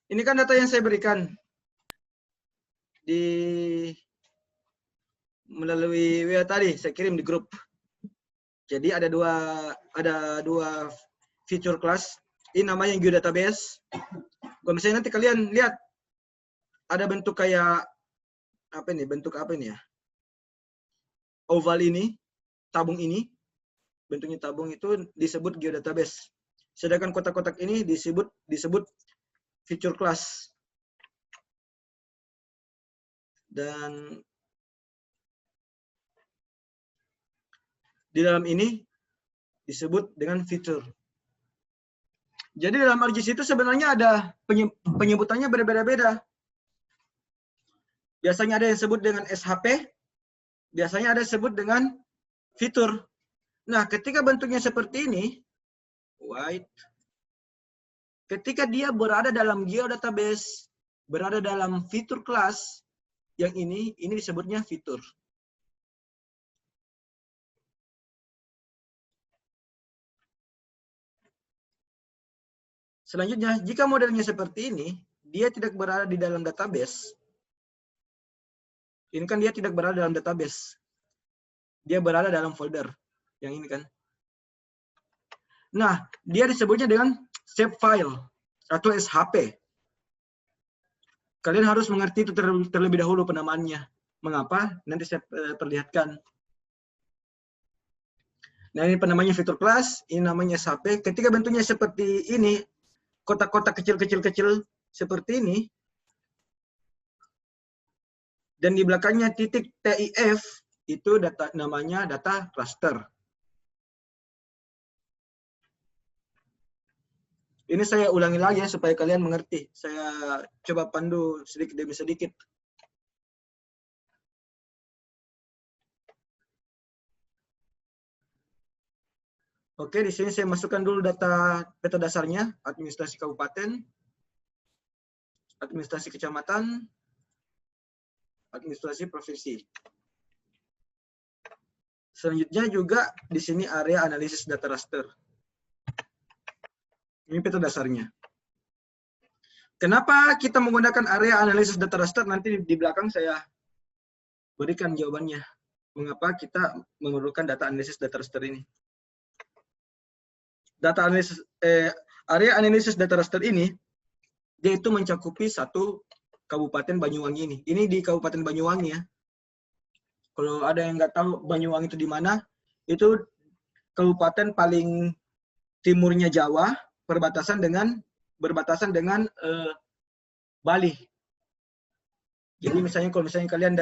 ini kan data yang saya berikan melalui WA tadi, saya kirim di grup. Jadi ada dua feature class. Ini namanya geodatabase. Kalau misalnya nanti kalian lihat ada bentuk kayak apa ini? Bentuk apa ini ya? Oval ini, tabung ini, bentuknya tabung itu disebut geodatabase. Sedangkan kotak-kotak ini disebut feature class. Dan di dalam ini disebut dengan feature. Jadi dalam ARGIS itu sebenarnya ada penyebutannya berbeda-beda. Biasanya ada yang disebut dengan SHP, biasanya ada yang disebut dengan fitur. Nah, ketika bentuknya seperti ini, ketika dia berada dalam geodatabase, berada dalam fitur kelas, yang ini disebutnya fitur. Selanjutnya, jika modelnya seperti ini, dia tidak berada di dalam database. Ini kan dia tidak berada dalam database. Dia berada dalam folder. Yang ini kan. Nah, dia disebutnya dengan shape file atau SHP. Kalian harus mengerti itu terlebih dahulu penamaannya. Mengapa? Nanti saya perlihatkan. Nah, ini penamanya fitur class, ini namanya SHP. Ketika bentuknya seperti ini, kotak-kotak kecil-kecil seperti ini, dan di belakangnya titik TIF, itu namanya data cluster. Ini saya ulangi lagi ya supaya kalian mengerti. Saya coba pandu sedikit demi sedikit. Oke, di sini saya masukkan dulu data peta dasarnya, administrasi kabupaten, administrasi kecamatan, administrasi provinsi. Selanjutnya juga di sini area analisis data raster. Ini peta dasarnya. Kenapa kita menggunakan area analisis data raster? Nanti di belakang saya berikan jawabannya. Mengapa kita memerlukan data analisis data raster ini? Data analisis area analisis data raster ini dia itu mencakupi satu Kabupaten Banyuwangi ini. Ini di Kabupaten Banyuwangi ya. Kalau ada yang nggak tahu Banyuwangi itu di mana, itu kabupaten paling timurnya Jawa, berbatasan dengan Bali. Jadi misalnya kalau misalnya kalian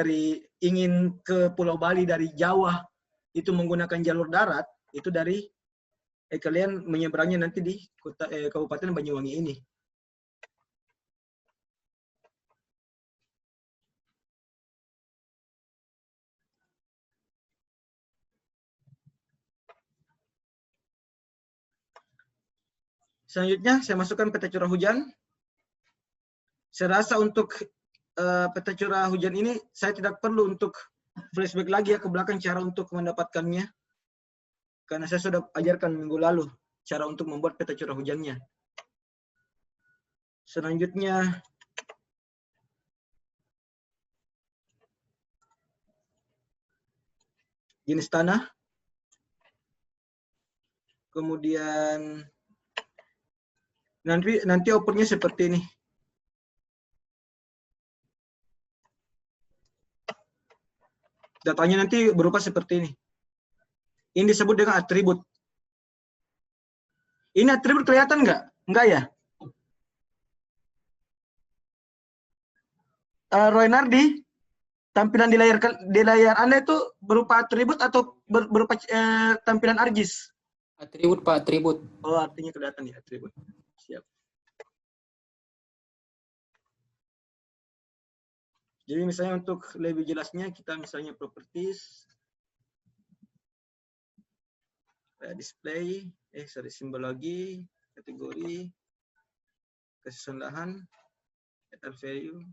ingin ke Pulau Bali dari Jawa itu menggunakan jalur darat, itu dari kalian menyeberangnya nanti di Kabupaten Banyuwangi ini. Selanjutnya saya masukkan peta curah hujan. Saya rasa untuk peta curah hujan ini saya tidak perlu untuk flashback lagi ya ke belakang cara untuk mendapatkannya. Karena saya sudah ajarkan minggu lalu cara untuk membuat peta curah hujannya. Selanjutnya jenis tanah. Kemudian nanti outputnya seperti ini. Datanya nanti berupa seperti ini. Ini disebut dengan atribut. Ini atribut kelihatan nggak? Nggak ya? Roy Nardi, tampilan di layar Anda itu berupa atribut atau berupa tampilan ArcGIS? Atribut, Pak, atribut. Oh, artinya kelihatan ya atribut. Siap. Jadi misalnya untuk lebih jelasnya kita misalnya properties, display, simbologi, kategori, kesusun lahan, data value.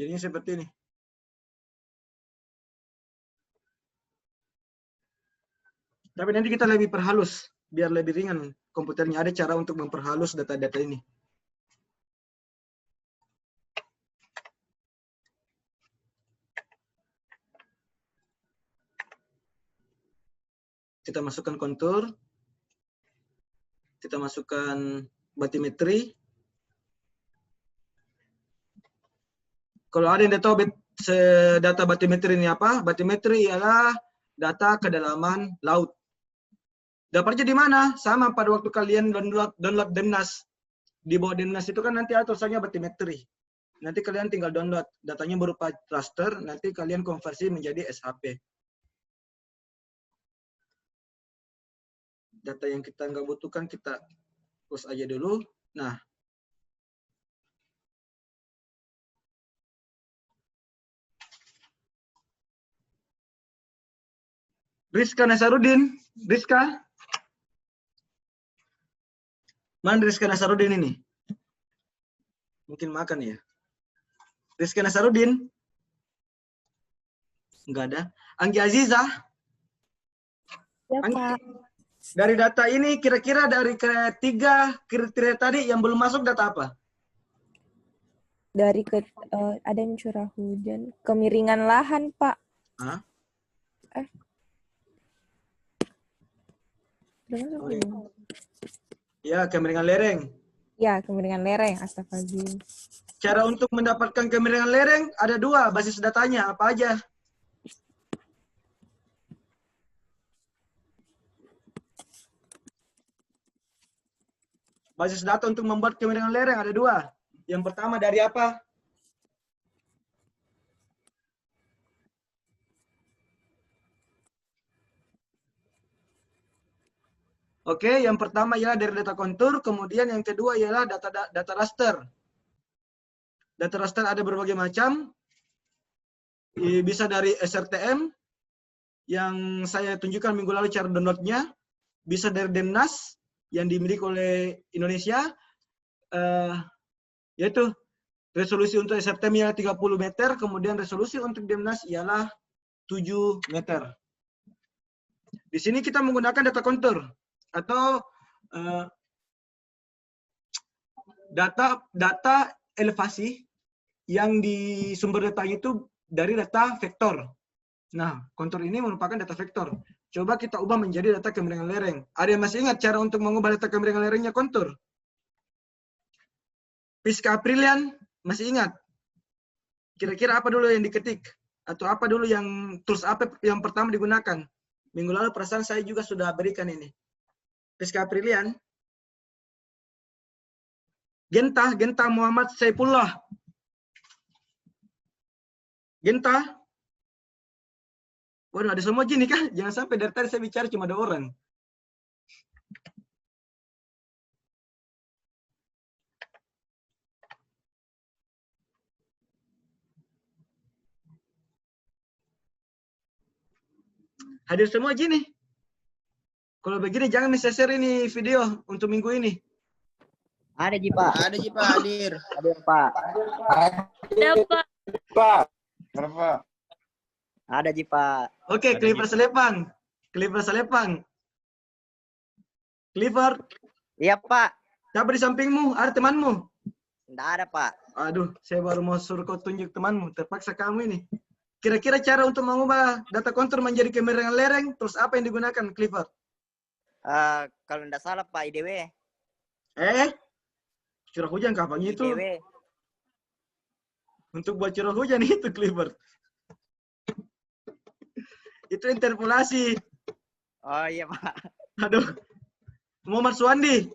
Jadinya seperti ini. Tapi nanti kita lebih perhalus, biar lebih ringan komputernya. Ada cara untuk memperhalus data-data ini. Kita masukkan kontur. Kita masukkan batimetri. Kalau ada yang tahu data batimetri ini apa? Batimetri ialah data kedalaman laut. Dapatnya di mana? Sama pada waktu kalian download Demnas. Di bawah Demnas itu kan nanti ada tulisannya batimetri. Nanti kalian tinggal download. Datanya berupa raster, nanti kalian konversi menjadi SHP. Data yang kita nggak butuhkan kita hapus aja dulu. Nah, Rizka Nasarudin, Rizka. Mana Rizka Nasarudin ini? Mungkin makan ya. Rizka Nasarudin? Enggak ada. Anggi Aziza? Ya, Anggi, Pak. dari data ini kira-kira dari ketiga kriteria tadi yang belum masuk data apa? Dari ada yang curah hujan, kemiringan lahan, Pak. Hah? Udah masuk belum? Ya, kemiringan lereng. Ya, kemiringan lereng, astagfirullahaladzim. Cara untuk mendapatkan kemiringan lereng ada dua basis datanya. Apa aja? Basis data untuk membuat kemiringan lereng ada dua. Yang pertama dari apa? Oke, yang pertama ialah dari data kontur, kemudian yang kedua ialah data raster. Data raster ada berbagai macam, bisa dari SRTM, yang saya tunjukkan minggu lalu cara downloadnya, bisa dari Demnas, yang dimiliki oleh Indonesia, yaitu resolusi untuk SRTM ialah 30 meter, kemudian resolusi untuk Demnas ialah 7 meter. Di sini kita menggunakan data kontur, atau data elevasi yang di sumber data itu dari data vektor. Nah, kontur ini merupakan data vektor. Coba kita ubah menjadi data kemiringan lereng. Ada yang masih ingat cara untuk mengubah data kemiringan lerengnya kontur? Pisca Aprilian, masih ingat? Kira-kira apa dulu yang diketik? Atau apa dulu yang tools apa yang pertama digunakan? Minggu lalu perasaan saya juga sudah berikan ini. Pisca Aprilian. Genta Muhammad Saifullah. Genta. Waduh, ada semua gini kah? Jangan sampai dari tadi saya bicara cuma ada orang. Hadir semua gini. Kalau begini jangan share ini video untuk minggu ini. Ada Ji Pak. Ada Ji Pak hadir. Ada Pak. Ada Pak. Pak. Berapa? Ada Ji Pak. Oke, Clifford Selepang. Clifford, Iya Pak. siapa di sampingmu? Ada temanmu? Enggak ada Pak. Aduh, saya baru mau suruh kau tunjuk temanmu. Terpaksa kamu ini. Kira-kira cara untuk mengubah data kontur menjadi kemiringan lereng, terus apa yang digunakan, Clifford? Kalau enggak salah Pak IDW. Curah hujan kapan itu? IDW. Untuk buat curah hujan itu, Clifford. Itu interpolasi. Oh iya Pak. Aduh. Muhammad Suwandi.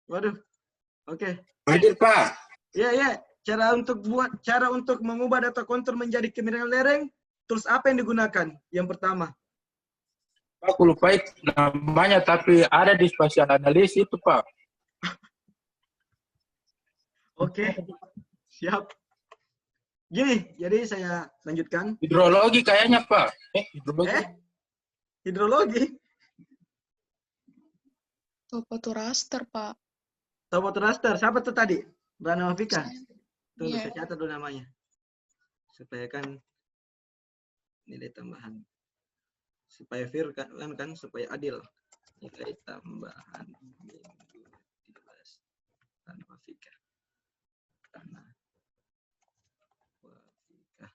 Waduh. Oke. Hadir Pak. Ya. Cara untuk mengubah data kontur menjadi kemiringan lereng, tools apa yang digunakan? Yang pertama. Pak, aku lupa namanya, tapi ada di spasial analis itu Pak. Oke. Siap. Gini, jadi saya lanjutkan. Hidrologi kayaknya Pak. Hidrologi. Hidrologi. Topo raster, Pak. Topo raster. Siapa tuh tadi? Rana Wafika. Tunggu, Iya. saya catat dulu namanya. Supaya kan nilai tambahan. Supaya fair kan supaya adil. Nilai tambahan minggu 13. Rana Wafika. Rana Wafika.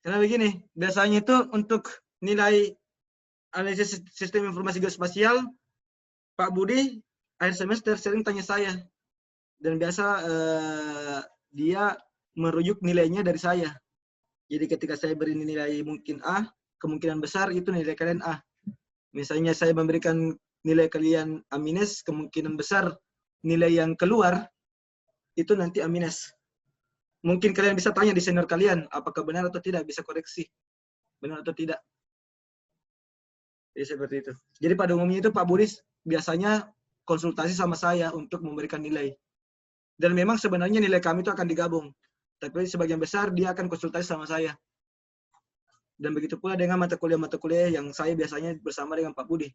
Karena begini, biasanya itu untuk nilai analisis sistem informasi geospasial, Pak Budi akhir semester sering tanya saya. Dan biasa dia merujuk nilainya dari saya. Jadi ketika saya beri nilai mungkin A, kemungkinan besar itu nilai kalian A. Misalnya saya memberikan nilai kalian A-, kemungkinan besar nilai yang keluar itu nanti A-. Mungkin kalian bisa tanya di senior kalian, apakah benar atau tidak, bisa koreksi. Benar atau tidak. Jadi seperti itu. Jadi pada umumnya itu Pak Budi biasanya konsultasi sama saya untuk memberikan nilai. Dan memang sebenarnya nilai kami itu akan digabung. Tapi sebagian besar dia akan konsultasi sama saya. Dan begitu pula dengan mata kuliah yang saya biasanya bersama dengan Pak Budi.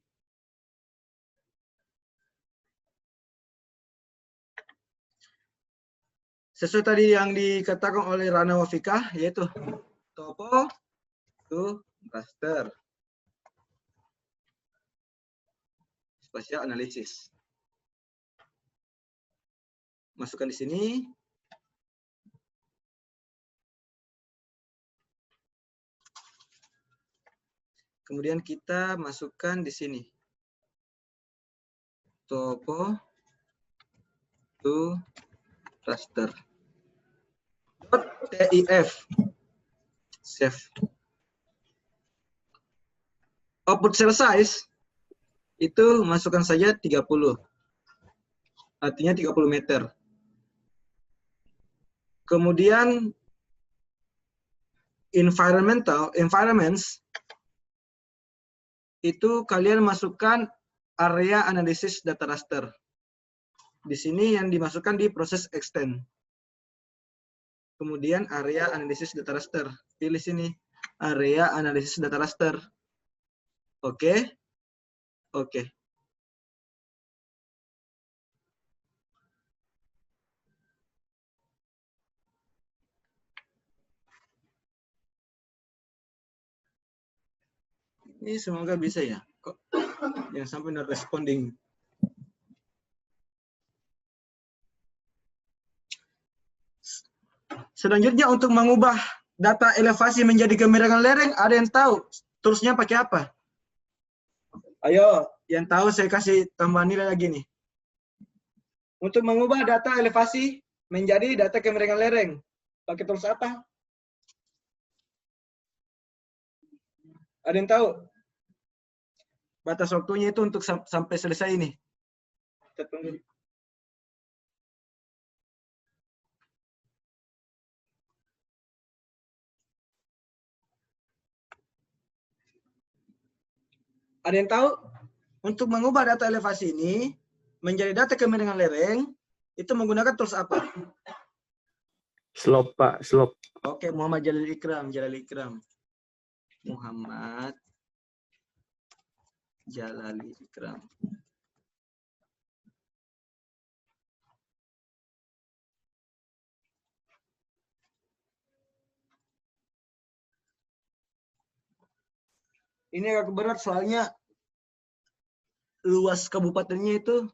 Sesuai tadi yang dikatakan oleh Rana Wafika, yaitu topo to raster. Spasial analisis. Masukkan di sini. Kemudian kita masukkan di sini. Topo to raster. .tif. Save. Output cell size itu masukkan saja 30. Artinya 30 meter. Kemudian environments itu kalian masukkan area analisis data raster. Di sini yang dimasukkan di proses extend. Kemudian area analisis data raster. Pilih sini area analisis data raster. Oke. Oke. Ini semoga bisa ya. Kok yang sampai not responding. Selanjutnya untuk mengubah data elevasi menjadi kemiringan lereng, ada yang tahu toolsnya pakai apa? Ayo, yang tahu saya kasih tambahan nilai lagi nih. Untuk mengubah data elevasi menjadi data kemiringan lereng, pakai tools apa? Ada yang tahu? Batas waktunya itu untuk sampai selesai ini. Kita tunggu. Ada yang tahu? Untuk mengubah data elevasi ini menjadi data kemiringan lereng, itu menggunakan tools apa? Slope, Pak. Slope. Oke, Muhammad Jalil Ikram. Muhammad Jalali Ikram. Ini agak berat soalnya luas kabupatennya itu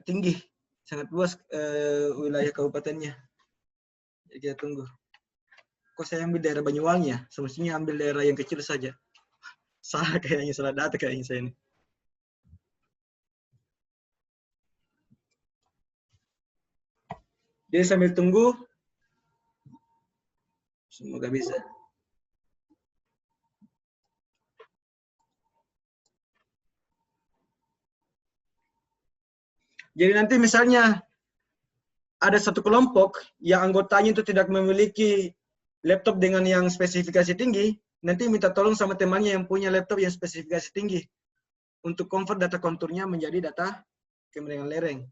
tinggi, sangat luas wilayah kabupatennya. Jadi kita tunggu. Kok saya ambil daerah Banyuwangi ya? Semestinya ambil daerah yang kecil saja. Salah kayaknya, salah data kayaknya saya ini. Jadi sambil tunggu, semoga bisa. Jadi nanti misalnya ada satu kelompok yang anggotanya itu tidak memiliki laptop dengan yang spesifikasi tinggi, nanti minta tolong sama temannya yang punya laptop yang spesifikasi tinggi untuk convert data konturnya menjadi data kemiringan lereng.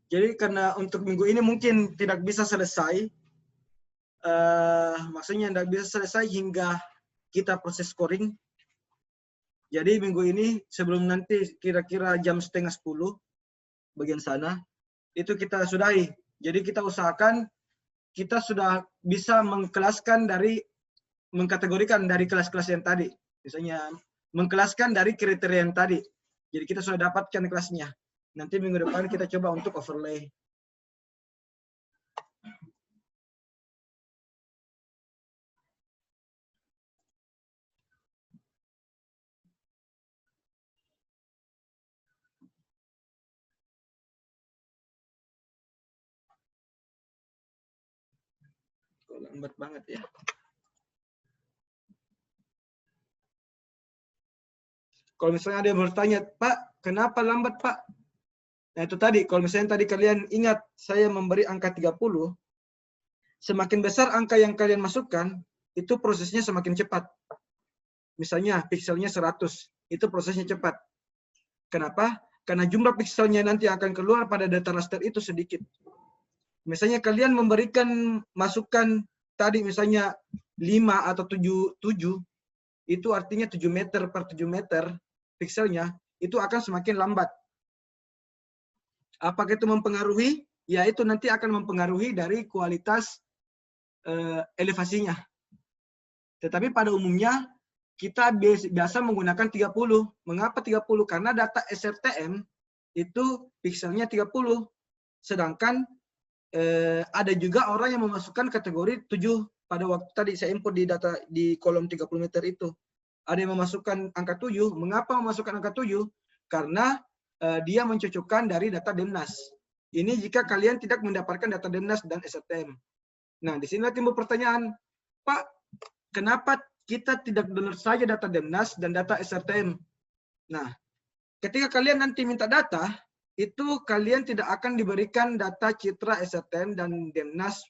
Jadi karena untuk minggu ini mungkin tidak bisa selesai, maksudnya tidak bisa selesai hingga kita proses scoring. Jadi minggu ini sebelum nanti kira-kira jam 9:30 bagian sana, itu kita sudahi. Jadi kita usahakan kita sudah bisa mengkategorikan dari kelas-kelas yang tadi. Misalnya mengkelaskan dari kriteria yang tadi. Jadi kita sudah dapatkan kelasnya. Nanti minggu depan kita coba untuk overlay. Kok lambat banget ya. Kalau misalnya ada yang bertanya, Pak, kenapa lambat, Pak? Nah, itu tadi, kalau misalnya tadi kalian ingat saya memberi angka 30, semakin besar angka yang kalian masukkan, itu prosesnya semakin cepat. Misalnya pikselnya 100, itu prosesnya cepat. Kenapa? Karena jumlah pikselnya nanti akan keluar pada data raster itu sedikit. Misalnya kalian memberikan masukan tadi misalnya 5 atau 7, itu artinya 7 meter per 7 meter pikselnya, itu akan semakin lambat. Apakah itu mempengaruhi? Ya, itu nanti akan mempengaruhi dari kualitas elevasinya. Tetapi pada umumnya kita biasa menggunakan 30. Mengapa 30? Karena data SRTM itu pikselnya 30. Sedangkan ada juga orang yang memasukkan kategori 7 pada waktu tadi saya input di data di kolom 30 meter itu. Ada yang memasukkan angka 7. Mengapa memasukkan angka 7? Karena dia mencocokkan dari data Demnas. Ini jika kalian tidak mendapatkan data Demnas dan SRTM. Nah, di sini timbul pertanyaan, Pak, kenapa kita tidak download saja data Demnas dan data SRTM? Nah, ketika kalian nanti minta data, itu kalian tidak akan diberikan data citra SRTM dan Demnas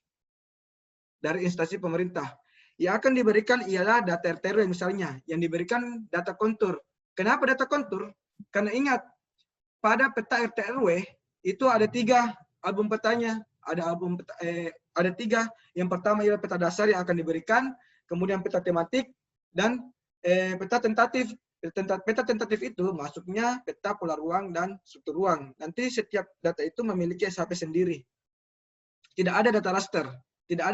dari instansi pemerintah. Yang akan diberikan ialah data RT/RW misalnya, yang diberikan data kontur. Kenapa data kontur? Karena ingat, pada peta RT/RW itu ada 3 album petanya. Ada 3. Yang pertama ialah peta dasar yang akan diberikan, kemudian peta tematik, dan peta tentatif. Peta tentatif itu masuknya peta pola ruang dan struktur ruang. Nanti setiap data itu memiliki SHP sendiri. Tidak ada data raster. Tidak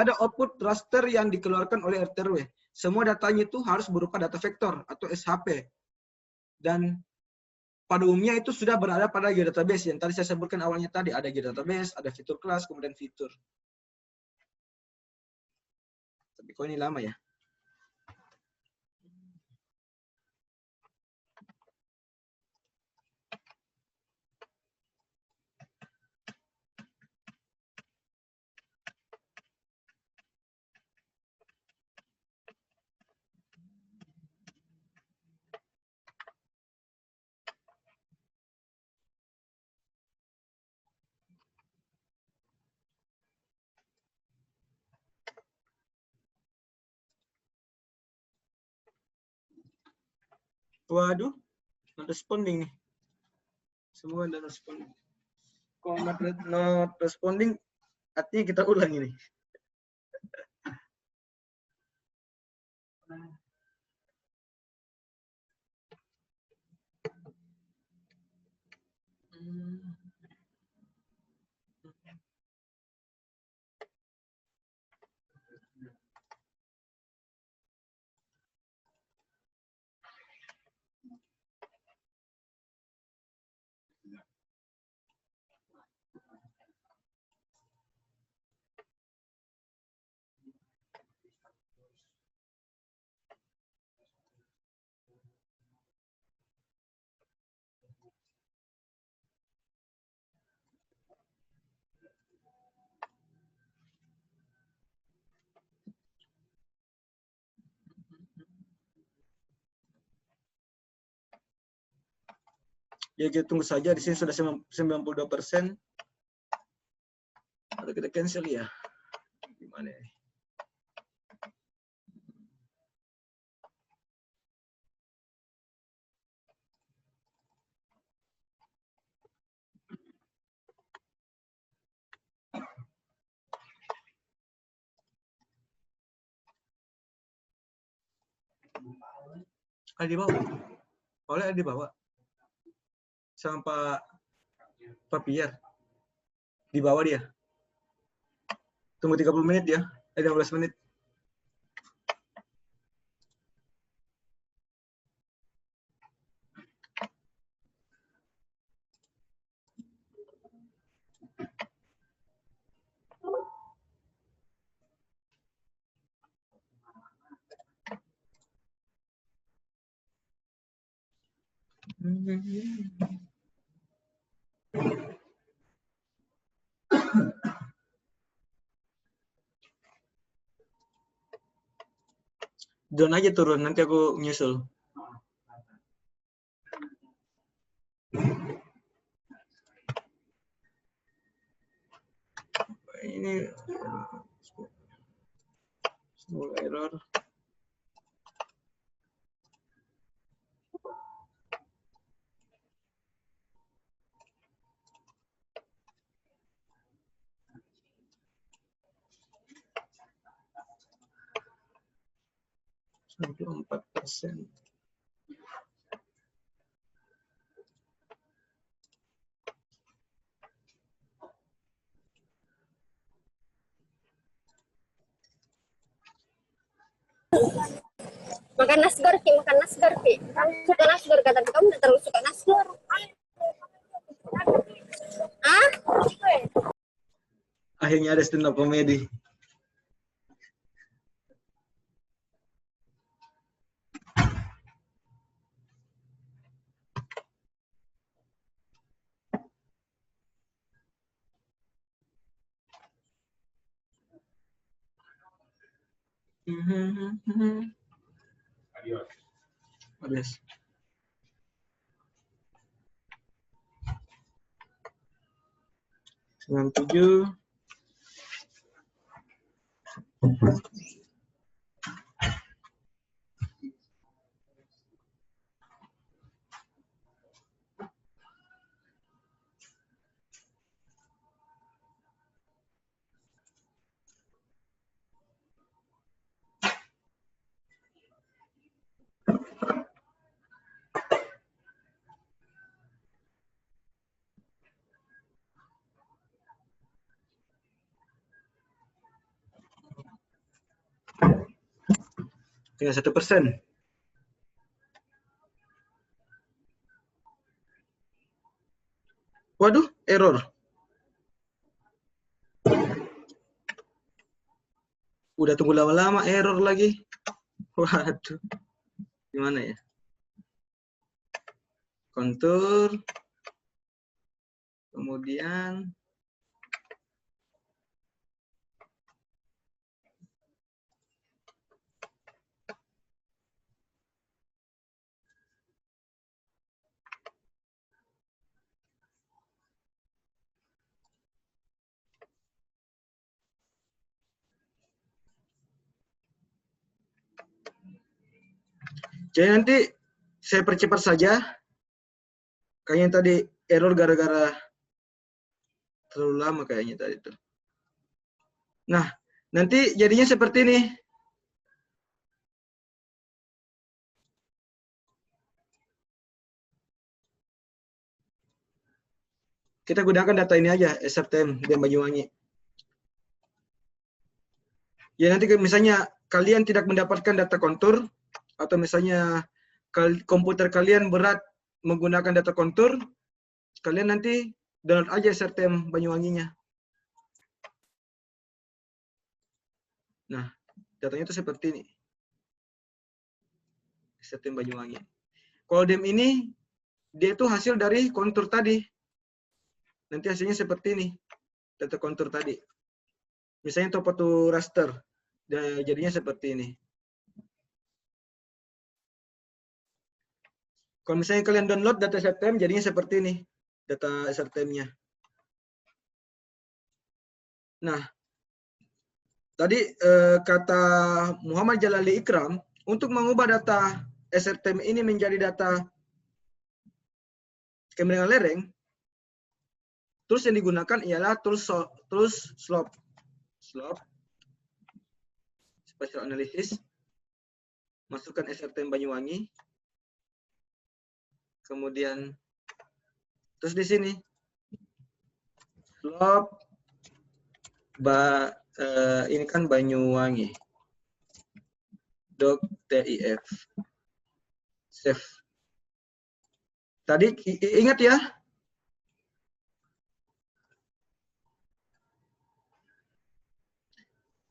ada output raster yang dikeluarkan oleh RT/RW. Semua datanya itu harus berupa data vektor atau SHP. Dan pada umumnya itu sudah berada pada geodatabase yang tadi saya sebutkan awalnya tadi. Ada geodatabase, ada fitur kelas, kemudian fitur. Tapi kok ini lama ya? Waduh, not responding nih. Semua not responding. Kalau not responding, artinya kita ulang ini. Ya, kita tunggu saja. Di sini sudah 92%. Atau kita cancel ya. Gimana ya? Ada di bawah. Oleh ada di bawah. Sama Pak Pierre. Di bawah dia. Tunggu 30 menit ya. 15 menit. Drone aja turun, nanti aku nyusul. Ini small error. Sampai 4%. Makan nasgar, Ki. Makan nasgar, Ki. Kamu suka nasgar, kata kamu udah terlalu suka nasgar. Ah? Akhirnya ada stand up comedy. Adios. Sembilan tujuh. Tinggal 1%. Waduh, error. Udah tunggu lama-lama, error lagi. Waduh. Gimana ya? Kontur. Kemudian jadi nanti saya percepat saja. Kayaknya tadi error gara-gara terlalu lama kayaknya tadi itu. Nah, nanti jadinya seperti ini. Kita gunakan data ini aja, SRTM dan Banyuwangi. Ya nanti misalnya kalian tidak mendapatkan data kontur, atau misalnya komputer kalian berat menggunakan data kontur, kalian nanti download aja SRTM Banyuwanginya. Nah, datanya itu seperti ini. SRTM Banyuwangi. Kalau DEM ini, dia itu hasil dari kontur tadi. Nanti hasilnya seperti ini, data kontur tadi. Misalnya topo raster, jadinya seperti ini. Kalau misalnya kalian download data SRTM, jadinya seperti ini, data SRTM-nya. Nah, tadi kata Muhammad Jalali Ikram, untuk mengubah data SRTM ini menjadi data kemiringan lereng, tools yang digunakan ialah tools slope spatial analysis. Masukkan SRTM Banyuwangi. Kemudian terus di sini slope ini kan Banyuwangi. .tif. Save. Tadi ingat ya,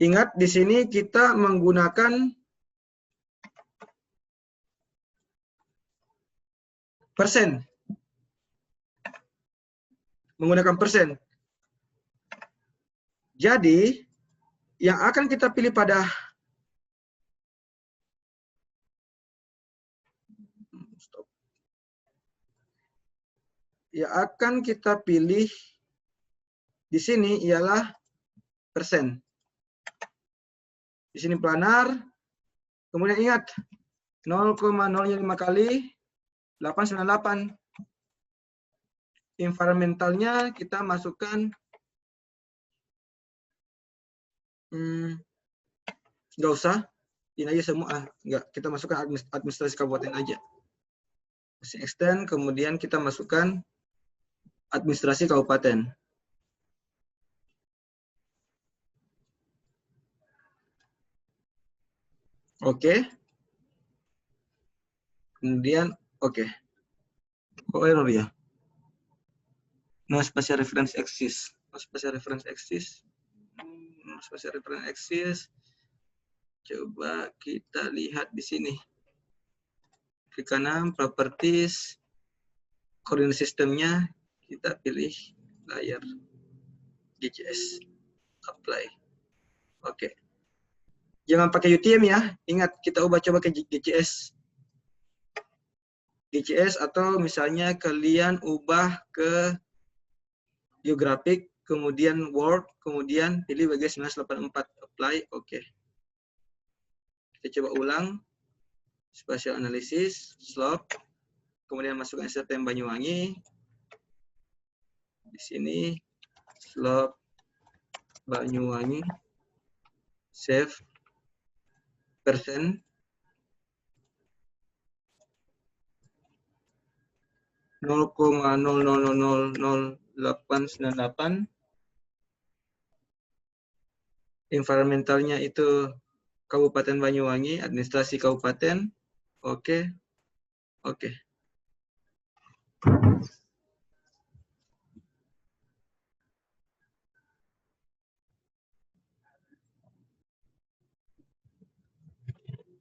ingat di sini kita menggunakan persen. Menggunakan persen. Jadi, yang akan kita pilih pada di sini ialah Di sini planar. Kemudian ingat 0,05 kali 898. Environmentalnya kita masukkan nggak usah, ini aja semua. Nggak, kita masukkan administrasi kabupaten aja. Extend, kemudian kita masukkan administrasi kabupaten. Oke. Kemudian, oke. Oh, error ya. No spatial reference axis. No spatial reference axis. No spatial reference axis. Coba kita lihat di sini. Klik kanan, properties, coordinate sistemnya, kita pilih layar GCS, apply. Oke. Jangan pakai UTM ya. Ingat, kita ubah coba ke GCS. GCS atau misalnya kalian ubah ke geographic, kemudian Word, kemudian pilih WG 1984, apply, oke. Kita coba ulang. Spatial analysis, slope, kemudian masukkan STM Banyuwangi. Di sini slope Banyuwangi, save, persen, 0,00000898. Environmentalnya itu Kabupaten Banyuwangi, administrasi kabupaten. Oke. Oke.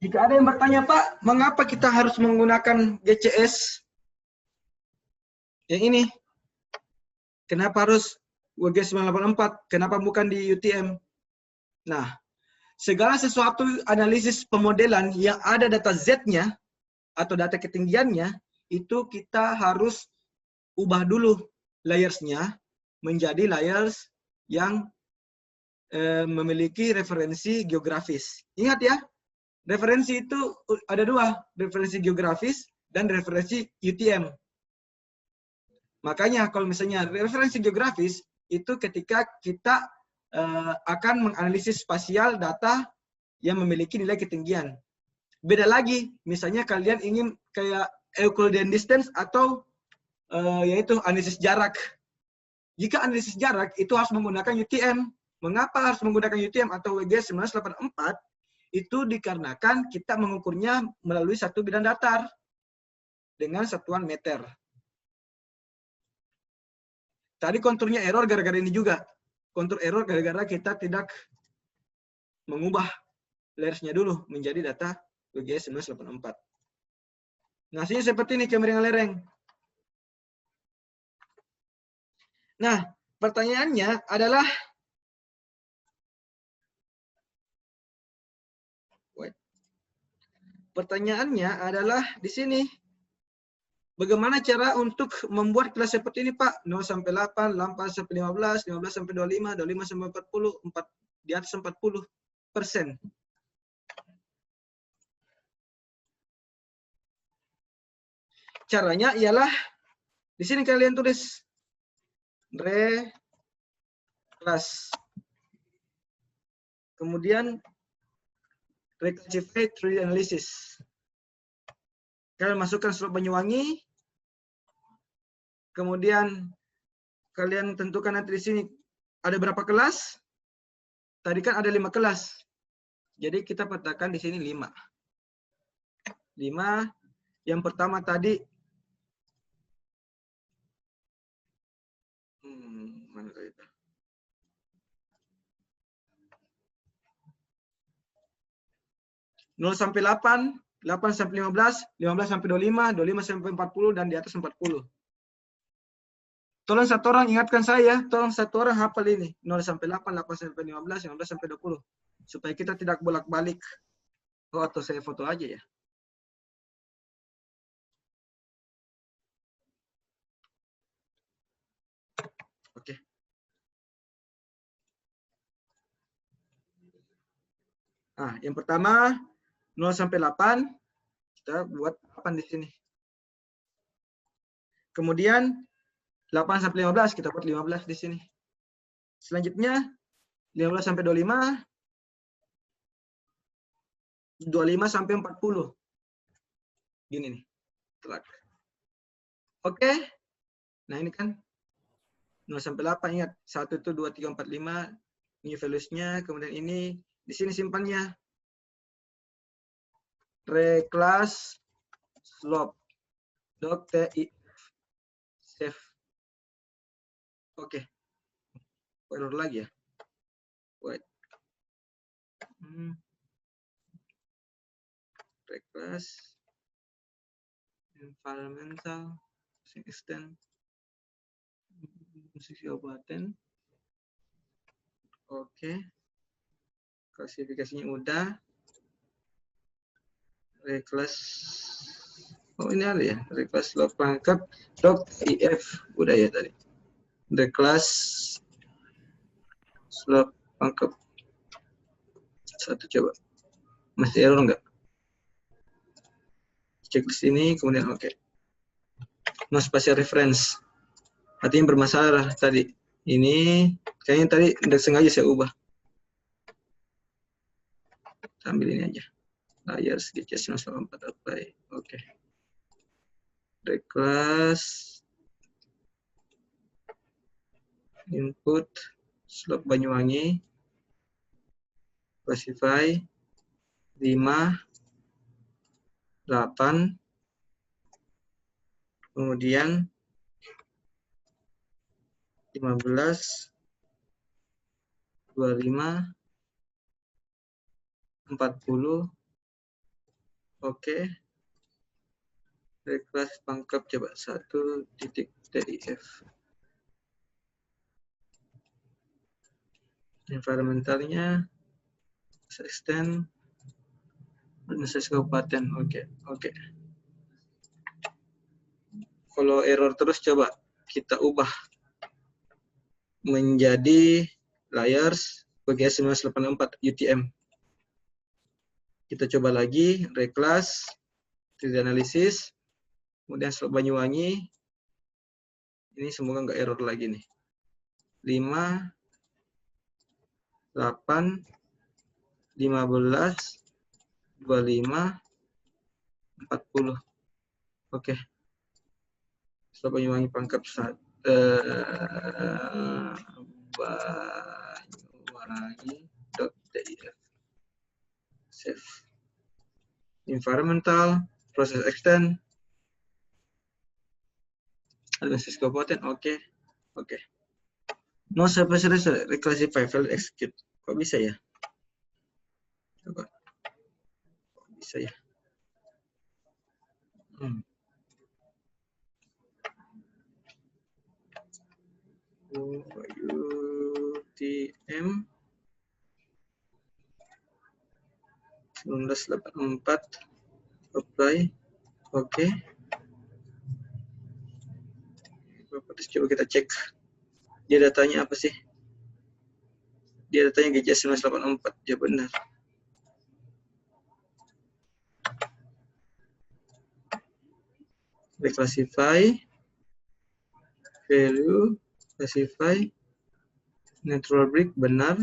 Jika ada yang bertanya, Pak, mengapa kita harus menggunakan GCS? Yang ini. Kenapa harus WG 984? Kenapa bukan di UTM? Nah, segala sesuatu analisis pemodelan yang ada data Z-nya atau data ketinggiannya, itu kita harus ubah dulu layers-nya menjadi layers yang memiliki referensi geografis. Ingat ya, referensi itu ada dua, referensi geografis dan referensi UTM. Makanya kalau misalnya referensi geografis itu ketika kita akan menganalisis spasial data yang memiliki nilai ketinggian. Beda lagi, misalnya kalian ingin kayak Euclidean distance atau yaitu analisis jarak. Jika analisis jarak itu harus menggunakan UTM. Mengapa harus menggunakan UTM atau WG 1984? Itu dikarenakan kita mengukurnya melalui satu bidang datar dengan satuan meter. Tadi konturnya error gara-gara ini juga. Kontur error gara-gara kita tidak mengubah layers-nya dulu menjadi data WGS 1984. Nah, hasilnya seperti ini kemiringan lereng. Nah, pertanyaannya adalah di sini. Bagaimana cara untuk membuat kelas seperti ini, Pak? 0 sampai 8, 8 sampai 15, 15 sampai 25, 25 sampai 40, 4 di atas 40%. Caranya ialah di sini kalian tulis kelas. Kemudian reclassify 3D analysis. Kalian masukkan slope Banyuwangi. Kemudian kalian tentukan nanti di sini ada berapa kelas. Tadi kan ada 5 kelas. Jadi kita petakan di sini 5. 5. Yang pertama tadi mana tadi? 0 sampai 8, 8 sampai 15, 15 sampai 25, 25 sampai 40, dan di atas 40. Tolong satu orang ingatkan saya, tolong satu orang hafal ini. 0 sampai 8, 8 sampai 15, 15 sampai 20. Supaya kita tidak bolak-balik. Oh, atau saya foto aja ya. Oke. Nah, yang pertama 0 sampai 8 kita buat 8 di sini. Kemudian 8 sampai 15 kita buat 15 di sini. Selanjutnya 15 sampai 25 sampai 40. Gini nih. Oke. Nah, ini kan 0 sampai 8, ingat 1 itu 2 3 4 5 ini values-nya, kemudian ini di sini simpannya. Reclass slope .ti save. Oke. Error lagi ya. Wait. Reclass environmental extend musik kabupaten. Oke. Klasifikasinya udah. Reclass. Oh, ini ada ya. Reclass slope pangkep .if udah ya tadi. Reclass slope pangkep. Satu coba. Masih error enggak? Cek di sini kemudian oke. No spatial reference. Artinya bermasalah tadi. Ini kayaknya tadi udah sengaja saya ubah. Ambil ini aja. Layers GCS 984 apply. Oke. Reclass input slope Banyuwangi. Classify 5 8 kemudian 15 25 40. Oke. Reclass pangkep coba 1.tif. Environmentalnya extend Universitas Kabupaten. Oke. Kalau error terus coba kita ubah menjadi layers PGS 1984 UTM. Kita coba lagi reclass 3D analisis, kemudian slope Banyuwangi. Ini semoga nggak error lagi nih. 5 8 15 25 40. Oke. Slope Banyuwangi pangkep Banyuwangi.tif. Save. Environmental, process extend, Universitas Kabupaten. Oke. No service reclassify file execute. Kok bisa ya? Coba. Kok bisa ya? UTM 1984 apply. Oke. Coba kita cek dia datanya apa sih. Dia datanya GCS 1984. Ya benar. Reclassify value, classify natural brick benar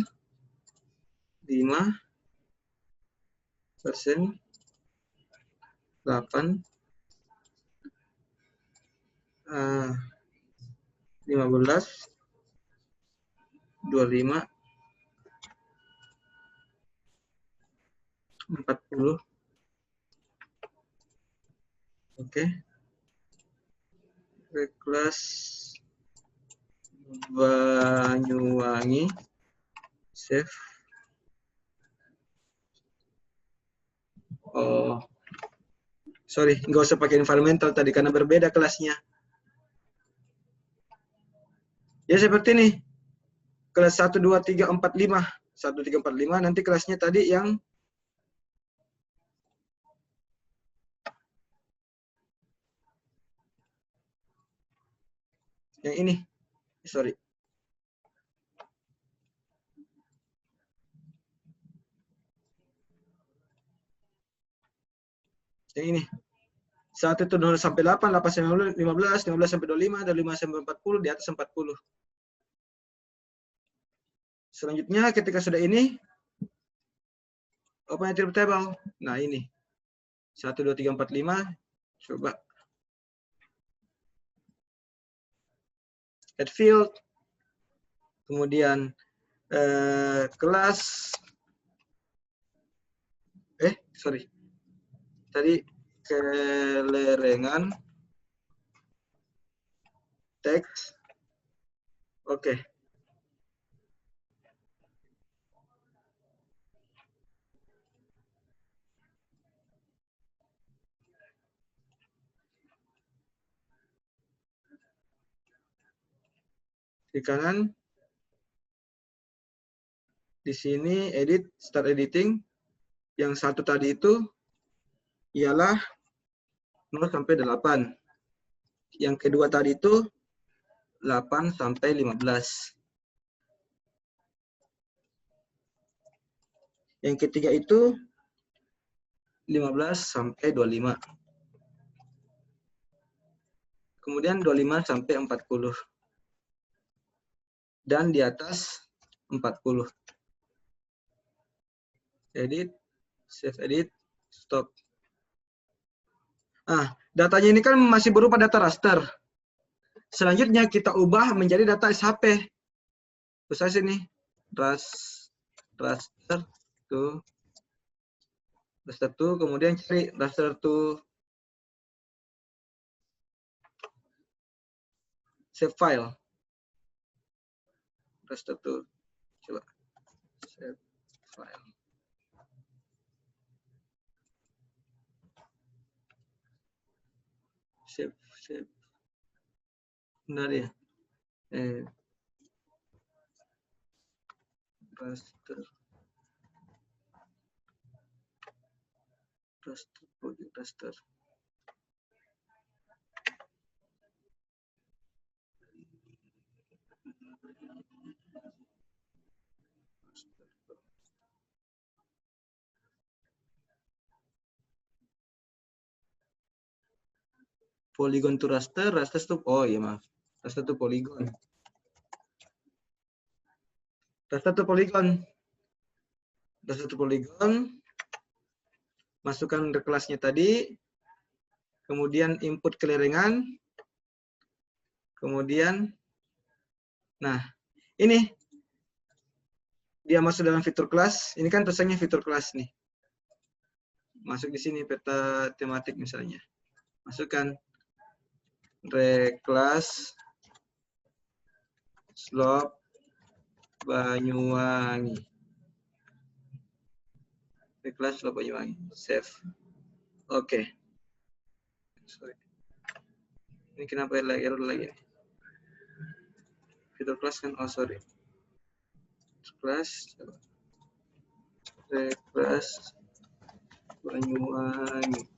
5% 8 15 25 40. Oke. Reclass Banyuwangi save. Oh, sorry, nggak usah pakai environmental tadi karena berbeda kelasnya. Ya seperti ini. Kelas 1, 2, 3, 4, 5. 1, 3, 4, 5. Nanti kelasnya tadi yang ini. Sorry. Yang ini. 1 itu 0 sampai 8, 8 sampai 15, 15 sampai 25, 25 sampai 40, di atas 40. Selanjutnya ketika sudah ini, open attribute table. Nah ini. 1, 2, 3, 4, 5. Coba. Add field. Kemudian kelas. Sorry. Tadi kelerengan teks. Oke. Di kanan. Di sini edit, start editing. Yang satu tadi itu ialah 0 sampai 8. Yang kedua tadi itu 8 sampai 15. Yang ketiga itu 15 sampai 25. Kemudian 25 sampai 40. Dan di atas 40. Edit, save edit, stop. Datanya ini kan masih berupa data raster. Selanjutnya kita ubah menjadi data SHP. Terus saya sini raster tuh, kemudian cari raster tuh save file. Raster tuh coba save file. Save. Benar ya. Raster. Project raster. Polygon to raster, raster to raster to polygon. Raster to polygon. Raster to polygon. Masukkan ke kelasnya tadi. Kemudian input kelerengan. Kemudian ini dia masuk dalam fitur kelas. Ini kan tulisannya fitur kelas nih. Masuk di sini peta tematik misalnya. Masukkan reclass slope Banyuwangi. Reclass slope Banyuwangi. Save. Oke. Sorry. Ini kenapa error lagi? Fitur kelas kan? Oh sorry. Kelas. Reclass Banyuwangi.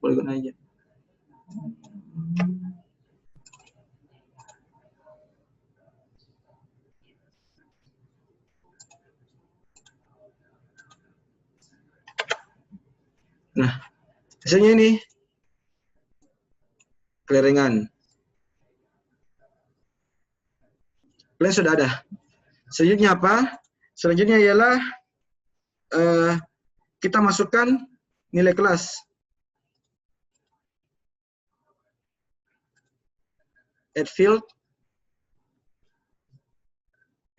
Polygon aja. Nah, hasilnya ini kelerengan. Kalian sudah ada. Selanjutnya apa? Selanjutnya ialah kita masukkan nilai kelas. Add field.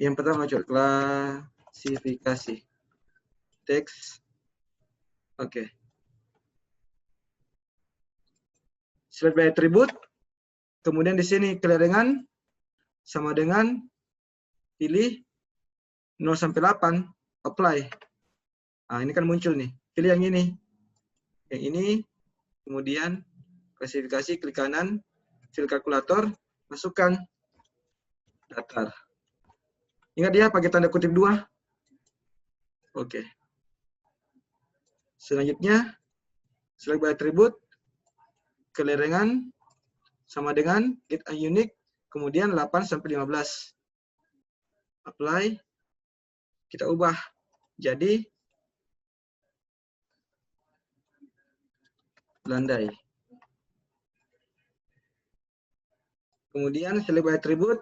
Yang pertama coba klasifikasi teks. Oke. Select by attribute. Kemudian di sini kelerengan sama dengan pilih 0 sampai 8, apply. Ini kan muncul nih. Pilih yang ini. Yang ini, kemudian klasifikasi, klik kanan, field kalkulator, masukkan datar. Ingat ya, pakai tanda kutip 2. Oke. Selanjutnya, select by attribute, kelerengan sama dengan get a unique, kemudian 8 sampai 15. apply, kita ubah jadi landai. Kemudian select by attribute,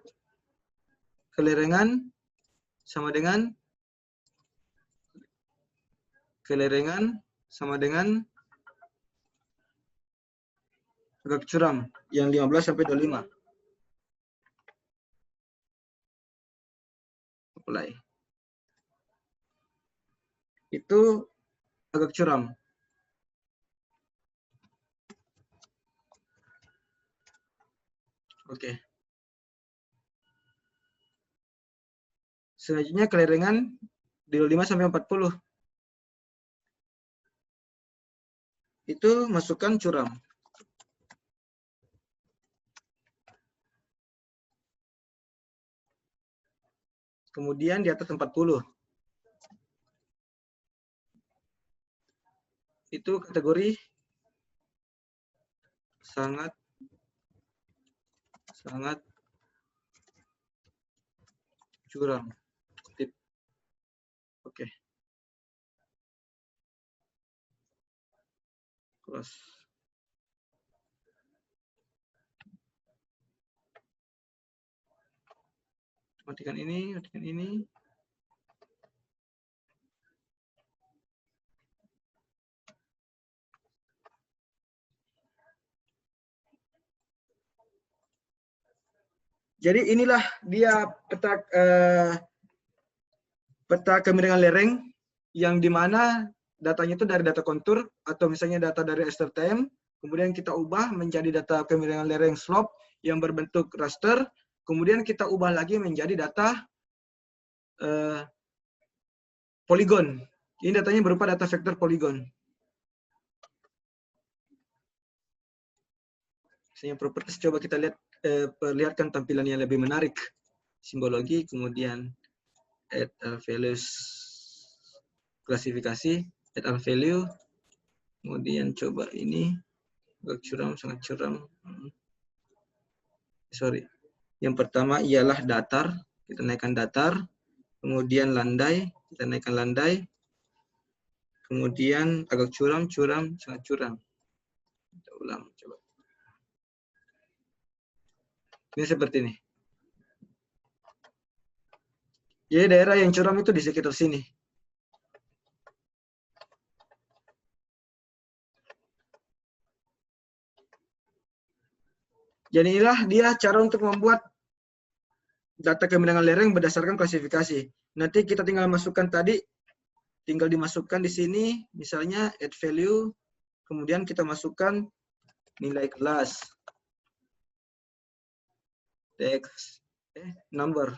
kelerengan sama dengan agak curam yang 15 sampai 25. Apply. Itu agak curam. Oke. Selanjutnya kelerengan di 25 sampai 40. Itu masukkan curam. Kemudian di atas 40. Itu kategori sangat curam. Tip. Oke. Close. Matikan ini, matikan ini. Jadi inilah dia peta kemiringan lereng yang dimana datanya itu dari data kontur atau misalnya data dari STRTM, kemudian kita ubah menjadi data kemiringan lereng slope yang berbentuk raster, kemudian kita ubah lagi menjadi data poligon. Ini datanya berupa data vektor poligon. Misalnya properties, coba kita lihat perlihatkan tampilan yang lebih menarik. Simbologi, kemudian add values, klasifikasi, add value, kemudian coba ini agak curam, sangat curam. Sorry. Yang pertama ialah datar, kita naikkan datar, kemudian landai, kita naikkan landai, kemudian agak curam, sangat curam. Kita ulang, coba. Ini seperti ini. Jadi daerah yang curam itu di sekitar sini. Jadi inilah dia cara untuk membuat data kemiringan lereng berdasarkan klasifikasi. Nanti kita tinggal masukkan tadi, tinggal dimasukkan di sini, misalnya add value, kemudian kita masukkan nilai kelas. Text, number.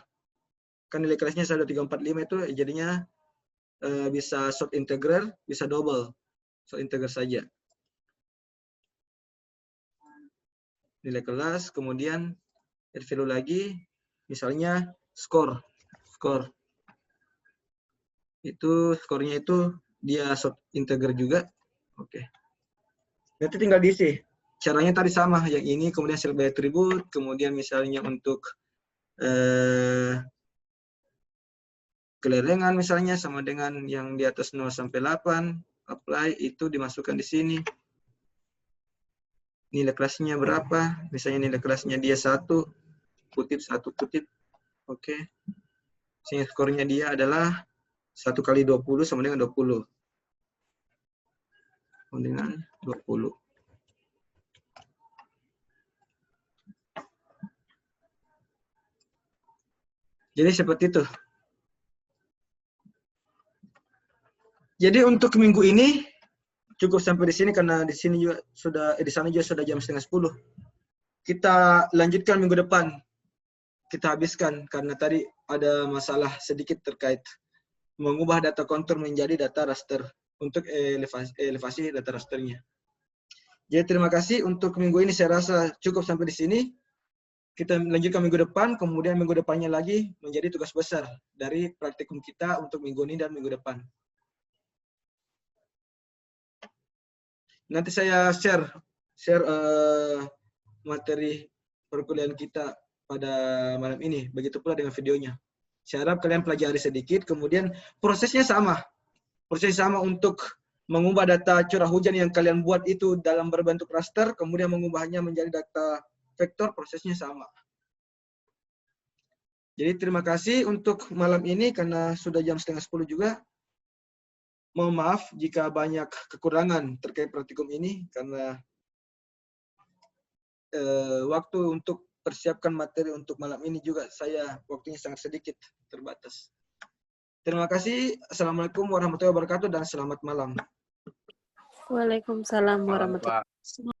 Kan nilai kelasnya 1345 itu jadinya bisa short integer, bisa double. Short integer saja. Nilai kelas, kemudian add value lagi, misalnya score. Itu skornya itu dia short integer juga. Oke. Nanti tinggal diisi. Caranya tadi sama, yang ini kemudian select by attribute, kemudian misalnya untuk kelerengan misalnya sama dengan yang di atas 0 sampai 8, apply, itu dimasukkan di sini. Nilai kelasnya berapa? Misalnya nilai kelasnya dia 1 kutip. Oke. Sehingga skornya dia adalah 1 kali 20 sama dengan 20. Sama dengan 20. Jadi seperti itu. Jadi untuk minggu ini cukup sampai di sini karena di sini juga sudah di sana juga sudah jam 9:30. Kita lanjutkan minggu depan. Kita habiskan karena tadi ada masalah sedikit terkait mengubah data kontur menjadi data raster untuk elevasi data rasternya. Jadi terima kasih untuk minggu ini, saya rasa cukup sampai di sini. Kita lanjutkan minggu depan, kemudian minggu depannya lagi menjadi tugas besar dari praktikum kita untuk minggu ini dan minggu depan. Nanti saya share materi perkuliahan kita pada malam ini. Begitu pula dengan videonya. Saya harap kalian pelajari sedikit, kemudian prosesnya sama. Proses sama untuk mengubah data curah hujan yang kalian buat itu dalam berbentuk raster, kemudian mengubahnya menjadi data vektor, prosesnya sama. Jadi terima kasih untuk malam ini, karena sudah jam 9:30 juga. Mohon maaf jika banyak kekurangan terkait praktikum ini, karena waktu untuk persiapkan materi untuk malam ini juga waktunya sangat sedikit, terbatas. Terima kasih. Assalamualaikum warahmatullahi wabarakatuh dan selamat malam. Waalaikumsalam warahmatullahi Pak. wabarakatuh.